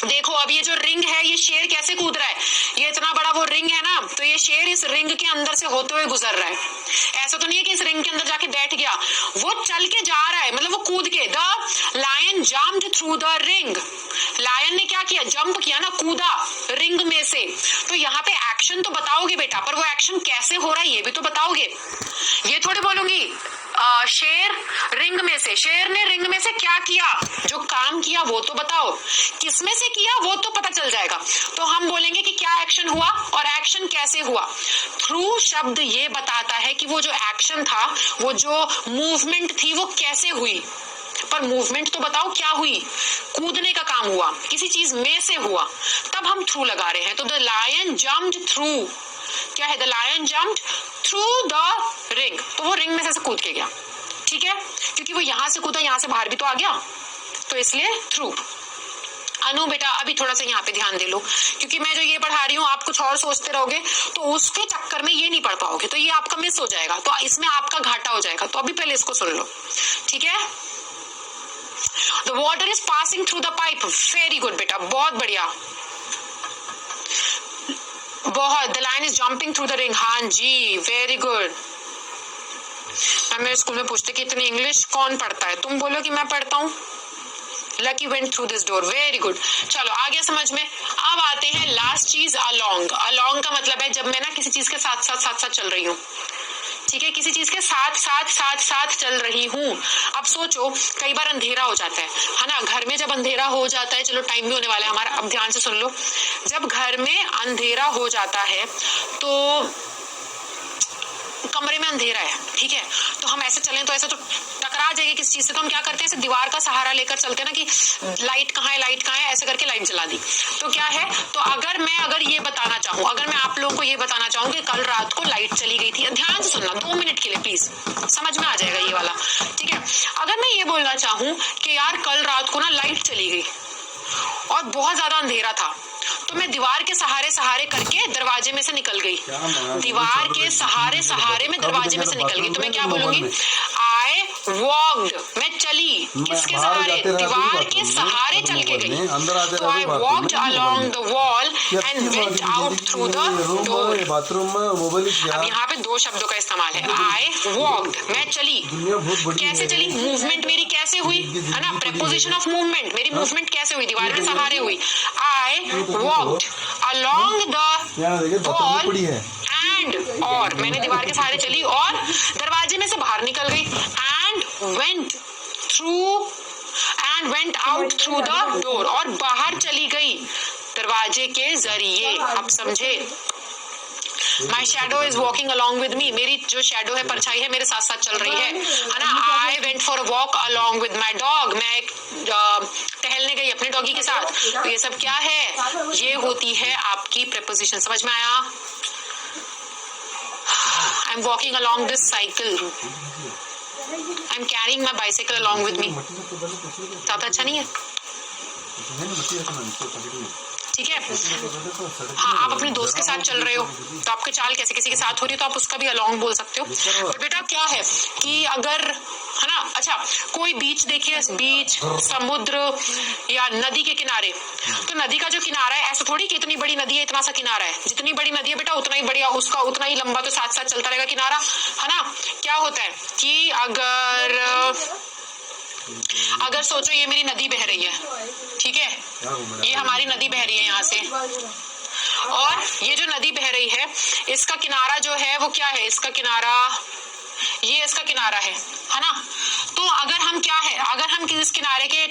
देखो अब ये जो रिंग है, ये शेर कैसे कूद रहा है, ये इतना बड़ा वो रिंग है ना, तो ये शेर इस रिंग के अंदर से होते हुए गुजर रहा है। ऐसा तो नहीं है कि इस रिंग के अंदर जाके बैठ गया, वो चल के जा रहा है, मतलब वो कूद के। The lion jumped through the ring, lion ने क्या किया, जंप किया ना, कूदा रिंग में से। तो यहाँ पे एक्शन तो बताओगे बेटा, पर वो एक्शन कैसे हो रहा है ये भी तो बताओगे। ये थोड़ी बोलूंगी शेर रिंग में से, शेर ने रिंग में से क्या किया, जो काम किया वो तो बताओ, किसमें से किया वो तो पता चल जाएगा। तो हम बोलेंगे कि क्या एक्शन हुआ और एक्शन कैसे हुआ। थ्रू शब्द ये बताता है कि वो जो एक्शन था, वो जो मूवमेंट थी वो कैसे हुई, पर मूवमेंट तो बताओ क्या हुई, कूदने का काम हुआ, किसी चीज में से हुआ, तब हम थ्रू लगा रहे हैं। तो द लायन जम्प्ड थ्रू, क्या है, the lion jumped through the ring, तो वो रिंग में से कूद के गया। ठीक है, क्योंकि वो यहां से कूदा, यहां से बाहर भी तो आ गया, तो इसलिए थ्रू। अनु बेटा अभी थोड़ा सा यहाँ पे ध्यान दे लो, क्योंकि मैं जो ये पढ़ा रही हूँ आप कुछ और सोचते रहोगे तो उसके चक्कर में ये नहीं पढ़ पाओगे, तो ये आपका मिस हो जाएगा, तो इसमें आपका घाटा हो जाएगा। तो अभी पहले इसको सुन लो, ठीक है। The water is passing through the pipe. Very good बेटा, बहुत बढ़िया, बहुत। The lion is jumping through the ring. हाँ जी, वेरी गुड। मैं मेरे स्कूल में पूछते कि इतनी इंग्लिश कौन पढ़ता है, तुम बोलो कि मैं पढ़ता हूँ, lucky went through this door, very good. चलो आगे समझ में। अब आते हैं लास्ट चीज, अलोंग। अलोंग का मतलब है जब मैं ना किसी चीज के साथ साथ चल रही हूँ, ठीक है, किसी चीज के साथ चल रही हूँ। अब सोचो कई बार अंधेरा हो जाता है ना, घर में जब अंधेरा हो जाता है, चलो टाइम भी होने वाला है हमारा, अब ध्यान से सुन लो। जब घर में अंधेरा हो जाता है तो कमरे में अंधेरा है, ठीक है, तो हम ऐसे चलें तो ऐसे तो टकरा जाएगी किसी चीज से, तो हम क्या करते हैं, ऐसे दीवार का सहारा लेकर चलते हैं ना कि लाइट कहाँ है, ऐसे करके लाइट जला दी। तो क्या है, तो अगर ये बताना चाहूँ, अगर मैं आप लोगों को ये बताना चाहूँ कि कल रात को लाइट चली गई थी, ध्यान से सुनना 2 मिनट के लिए प्लीज, समझ में आ जाएगा ये वाला, ठीक है। अगर मैं ये बोलना चाहूँ कि यार कल रात को ना लाइट चली गई और बहुत ज्यादा अंधेरा था, तो मैं दीवार के सहारे करके दरवाजे में से निकल गई, दीवार के सहारे में दरवाजे में से निकल गई, तो मैं क्या बोलूंगी, आई वॉक्ड, मैं चली, किसके सहारे, दीवार के सहारे चल के गई, तो I walked along the wall and went out through the door. अब यहाँ पे 2 शब्दों का इस्तेमाल है, आई वॉक्ड, मैं चली, कैसे चली, मूवमेंट मेरी कैसे हुई, है ना, प्रेपोजिशन ऑफ मूवमेंट, मेरी मूवमेंट कैसे हुई, दीवार के सहारे हुई। I walked along the wall and, और मैंने दीवार के सहारे चली और दरवाजे में से बाहर निकल गई, and went out through the door, और बाहर चली गई दरवाजे के जरिए। अब समझे, my shadow is walking along with me, मेरी जो शैडो है, परछाई है, मेरे साथ साथ चल रही है ना। I went for a walk along with my dog, मैं एक टहलने गई अपने डॉगी के साथ। तो ये सब क्या है, ये होती है आपकी प्रेपोजिशन, समझ में आया। I am walking along this cycle, I am carrying my bicycle along with मी, ज्यादा अच्छा नहीं है, ठीक है। हाँ, आप अपने दोस्त के साथ चल रहे हो तो आपकी चाल कैसे किसी के साथ हो रही है तो आप उसका भी अलोंग बोल सकते हो। और बेटा क्या है कि अगर, है ना, अच्छा कोई बीच देखिए, बीच, समुद्र या नदी के किनारे, तो नदी का जो किनारा है ऐसा थोड़ी कि इतनी बड़ी नदी है इतना सा किनारा है, जितनी बड़ी नदी है बेटा उतना ही बढ़िया, उसका उतना ही लंबा तो साथ साथ चलता रहेगा किनारा, है ना। क्या होता है कि अगर सोचो ये मेरी नदी बह रही है, ठीक है, ये हमारी नदी बह रही है यहाँ से, और ये जो नदी बह रही है इसका किनारा जो है वो क्या है, इसका किनारा, ये इसका किनारा है ना। तो अगर हम क्या है, अगर हम किस किनारे के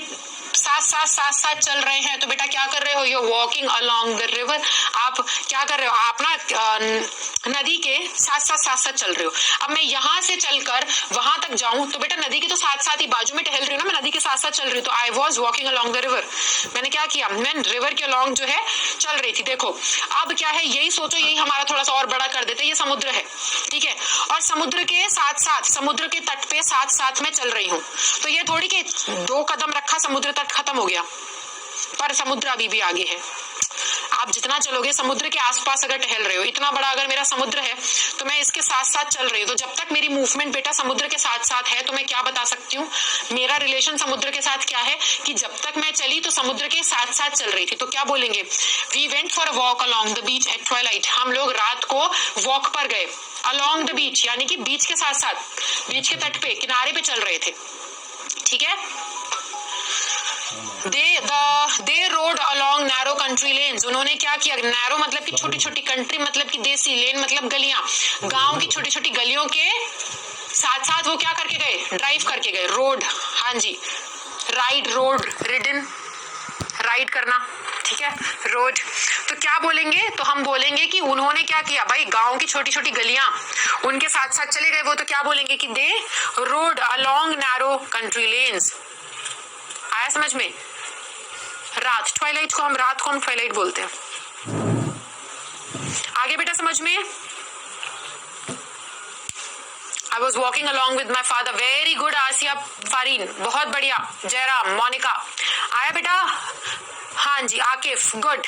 साथ चल रहे हैं तो बेटा क्या कर रहे हो, you walking along the river, आप क्या कर रहे हो, आप ना नदी के साथ चल रहे हो। अब मैं यहाँ से चलकर वहां तक जाऊं तो बेटा नदी के तो साथ ही बाजू में टहल रही हूँ ना, मैं नदी के साथ चल रही हूँ, तो I was walking along the river, मैंने क्या किया, मैं रिवर के अलोंग जो है चल रही थी। देखो अब क्या है, यही सोचो, यही हमारा थोड़ा सा और बड़ा कर देते, ये समुद्र है, ठीक है, और समुद्र के साथ समुद्र के तट पे साथ में चल रही हूँ, तो ये थोड़ी कि 2 कदम रखा समुद्र तट खत्म हो गया, पर समुद्र अभी भी आगे है। आप जितना चलोगे समुद्र के आसपास अगर टहल रहे हो, इतना बड़ा अगर मेरा समुद्र है तो मैं इसके साथ चल रही हूँ, तो जब तक मेरी मूवमेंट बेटा समुद्र के साथ है तो मैं क्या बता सकती हूँ, मेरा रिलेशन समुद्र के साथ क्या है कि जब तक मैं चली तो समुद्र के साथ चल रही थी, तो क्या बोलेंगे, we went for a walk along the beach at twilight, हम लोग रात को वॉक पर गए, अलोंग द बीच यानी कि बीच के साथ, बीच के तट पे किनारे पे चल रहे थे, ठीक है। They rode along narrow country lanes, उन्होंने क्या किया, नैरो मतलब कि छोटी छोटी, कंट्री मतलब कि देसी, लेन मतलब गलियां, गांव की छोटी छोटी गलियों के साथ वो क्या करके गए, ड्राइव करके गए, रोड, हाँ जी, राइड, रोड, रिडन, राइड करना, ठीक है, रोड। तो क्या बोलेंगे, तो हम बोलेंगे कि उन्होंने क्या किया भाई, गांव की छोटी छोटी गलियां उनके साथ चले गए वो, तो क्या बोलेंगे कि they rode along narrow country lanes. आया समझ में, रात, ट्वाइलाइट को हम ट्वाइलाइट बोलते हैं। आगे बेटा समझ में, I was walking along with my father, very good आसिया फारीन, बहुत बढ़िया, जयराम, मोनिका, आया बेटा, हाँ जी, आकिफ, गुड।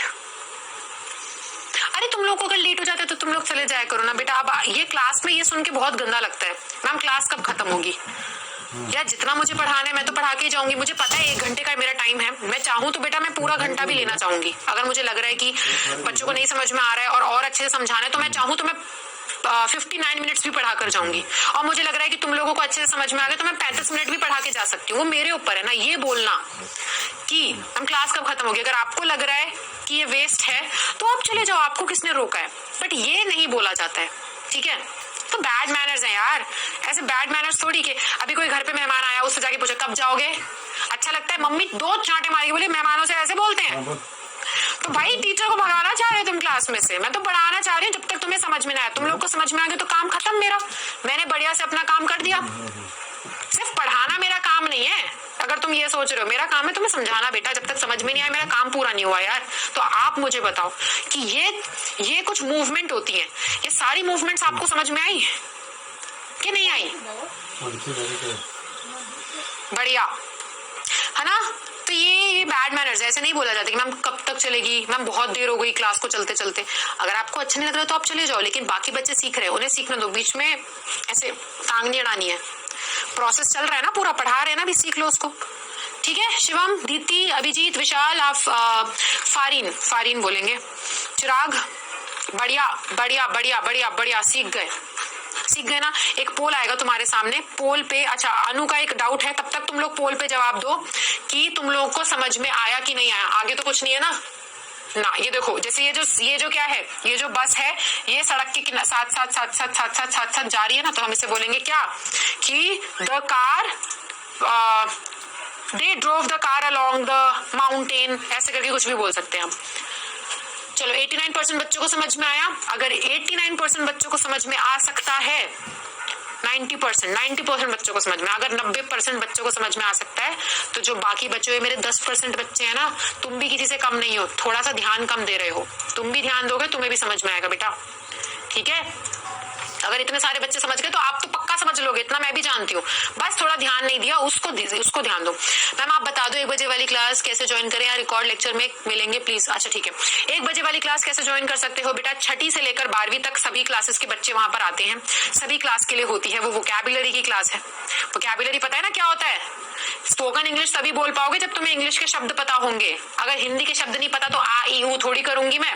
अरे तुम लोग को अगर लेट हो जाता है तो तुम लोग चले जाया करो ना बेटा, अब ये क्लास में ये सुन के बहुत गंदा लगता है, मैम क्लास कब खत्म होगी यार, जितना मुझे पढ़ाना है मैं तो पढ़ा के ही जाऊंगी, मुझे पता है 1 घंटे का मेरा टाइम है, मैं चाहूँ तो बेटा मैं पूरा घंटा भी लेना चाहूंगी, अगर मुझे लग रहा है कि बच्चों को नहीं समझ में आ रहा है और अच्छे से समझाना है तो मैं चाहूँ तो मैं 59 मिनट्स भी पढ़ा कर जाऊंगी, और मुझे लग रहा है कि तुम लोगों को अच्छे से समझ में आ गया तो मैं 35 मिनट भी पढ़ा के जा सकती हूँ। वो मेरे ऊपर है ना ये बोलना कि हम क्लास कब खत्म होगी। अगर आपको लग रहा है कि ये वेस्ट है तो आप चले जाओ, आपको किसने रोका है, बट ये नहीं बोला जाता है, ठीक है। तो बैड मैनर्स हैं यार, ऐसे बैड मैनर्स थोड़ी के अभी कोई घर पे मेहमान आया उससे जाके पूछा कब जाओगे, अच्छा लगता है। मम्मी 2 चांटे मारी बोले मेहमानों से ऐसे बोलते हैं। तो भाई टीचर को भगाना चाह रहे हो तुम क्लास में से, मैं तो पढ़ाना चाह रही हूँ जब तक तुम्हें समझ में ना आए। तुम लोग को समझ में आ गया तो काम खत्म मेरा, मैंने बढ़िया से अपना काम कर दिया। सिर्फ पढ़ाना मेरा काम नहीं है, अगर तुम ये सोच रहे हो मेरा काम है तुम्हें समझाना बेटा, जब तक समझ में नहीं आया मेरा काम पूरा नहीं हुआ यार। तो आप मुझे बताओ कि ये कुछ मूवमेंट होती है, ये सारी मूवमेंट्स आपको समझ में आई कि नहीं आई? बढ़िया है ना। तो ये बैड मैनर्स, ऐसे नहीं बोला जाता कि मैम कब तक चलेगी, मैम बहुत देर हो गई क्लास को चलते चलते। अगर आपको अच्छा नहीं लग रहा तो आप चले जाओ, लेकिन बाकी बच्चे सीख रहे हैं उन्हें सीखने दो, बीच में ऐसे टांग नहीं अड़ानी है। प्रोसेस चल रहा है ना, पूरा पढ़ा रहे हैं ना, भी सीख लो उसको, ठीक है। शिवम, दीप्ति, अभिजीत, विशाल, आप फारीन बोलेंगे, चिराग, बढ़िया बढ़िया बढ़िया बढ़िया बढ़िया, सीख गए ना। एक पोल आएगा तुम्हारे सामने, पोल पे, अच्छा अनु का एक डाउट है, तब तक तुम लोग पोल पे जवाब दो कि तुम लोगों को समझ में आया कि नहीं आया। आगे तो कुछ नहीं है ना। ये देखो, जैसे ये जो क्या है, ये जो बस है ये सड़क के साथ जा रही है ना, तो हम इसे बोलेंगे क्या कि the car, they drove the car along the mountain, ऐसे करके कुछ भी बोल सकते हैं हम। चलो 89% बच्चों को समझ में आया। अगर 89% बच्चों को समझ में आ सकता है, 90% बच्चों को समझ में, अगर 90% बच्चों को समझ में आ सकता है, तो जो बाकी बचे हुए मेरे 10% बच्चे हैं ना, तुम भी किसी से कम नहीं हो, थोड़ा सा ध्यान कम दे रहे हो, तुम भी ध्यान दोगे तुम्हें भी समझ में आएगा बेटा, ठीक है। अगर इतने सारे बच्चे समझ गए तो आप तो पक्का समझ लोगे, इतना मैं भी जानती हूँ, बस थोड़ा ध्यान नहीं दिया, उसको ध्यान दो। मैम आप बता दो 1 बजे वाली क्लास कैसे ज्वाइन करें या रिकॉर्ड लेक्चर में मिलेंगे प्लीज। अच्छा ठीक है, 1 बजे वाली क्लास कैसे ज्वाइन कर सकते हो बेटा, 6ठी से लेकर 12वीं तक सभी क्लासेस के बच्चे वहां पर आते हैं, सभी क्लास के लिए होती है, वो वोकैबुलरी की क्लास है। वोकैबुलरी पता है ना क्या होता है? स्पोकन इंग्लिश तभी बोल पाओगे जब तुम्हें इंग्लिश के शब्द पता होंगे। अगर हिंदी के शब्द नहीं पता तो आ ई ऊ थोड़ी करूंगी मैं,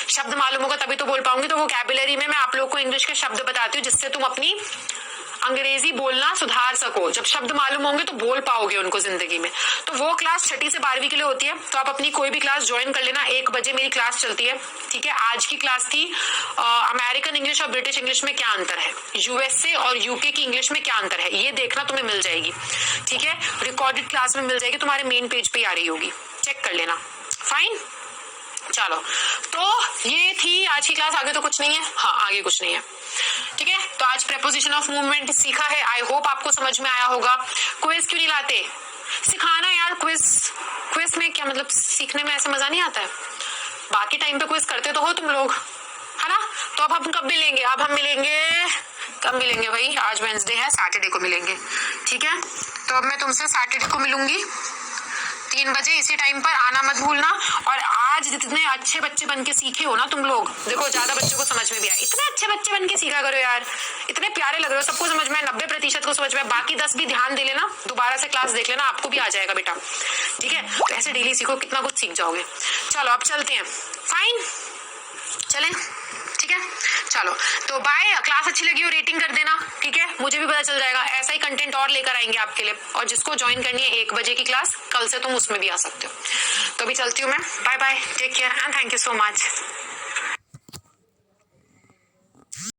शब्द मालूम होगा तभी तो बोल पाऊंगी। तो वोकैबुलरी में मैं आप लोग को इंग्लिश के शब्द बताती हूँ जिससे तुम अपनी अंग्रेजी बोलना सुधार सको। जब शब्द मालूम होंगे तो बोल पाओगे उनको जिंदगी में। तो वो क्लास 6ठी से 12वीं के लिए होती है, तो आप अपनी कोई भी क्लास ज्वाइन कर लेना। 1 बजे मेरी क्लास चलती है, ठीक है। आज की क्लास थी अमेरिकन इंग्लिश और ब्रिटिश इंग्लिश में क्या अंतर है, यूएसए और यूके की इंग्लिश में क्या अंतर है, ये देखना तुम्हें मिल जाएगी, ठीक है। रिकॉर्डेड क्लास में मिल जाएगी, तुम्हारे मेन पेज पे आ रही होगी, चेक कर लेना। फाइन, चलो तो ये थी आज की क्लास, आगे तो कुछ नहीं है। हाँ आगे कुछ नहीं है, ठीक है। तो आज प्रेपोजिशन ऑफ मूवमेंट सीखा है, आई होप आपको समझ में आया होगा। क्विज क्यों नहीं लाते, सिखाना यार, क्विज में क्या मतलब, सीखने में ऐसा मजा नहीं आता है। बाकी टाइम पे क्विज करते तो हो तुम लोग, है ना। तो अब हम कब मिलेंगे, अब हम मिलेंगे कब मिलेंगे भाई, आज वेडनेसडे है, सैटरडे को मिलेंगे, ठीक है। तो अब मैं तुमसे सैटरडे को मिलूंगी 3 बजे, इसी टाइम पर आना मत भूलना। और आज जितने अच्छे बच्चे बन के सीखे हो ना तुम लोग, देखो ज्यादा बच्चों को समझ में भी आया, इतने अच्छे बच्चे बन के सीखा करो यार, इतने प्यारे लग रहे हो, सबको समझ में, 90% को समझ में, बाकी 10 भी ध्यान दे लेना, दोबारा से क्लास देख लेना, आपको भी आ जाएगा बेटा, ठीक है। तो ऐसे डेली सीखो, कितना कुछ सीख जाओगे। चलो अब चलते हैं, फाइन चलें, ठीक है। चलो तो बाय, क्लास अच्छी लगी हो रेटिंग कर देना, ठीक है, मुझे भी पता चल जाएगा। ऐसा ही कंटेंट और लेकर आएंगे आपके लिए, और जिसको ज्वाइन करनी है 1 बजे की क्लास, कल से तुम उसमें भी आ सकते हो। तो अभी चलती हूँ मैं, bye bye, take care and thank you so much.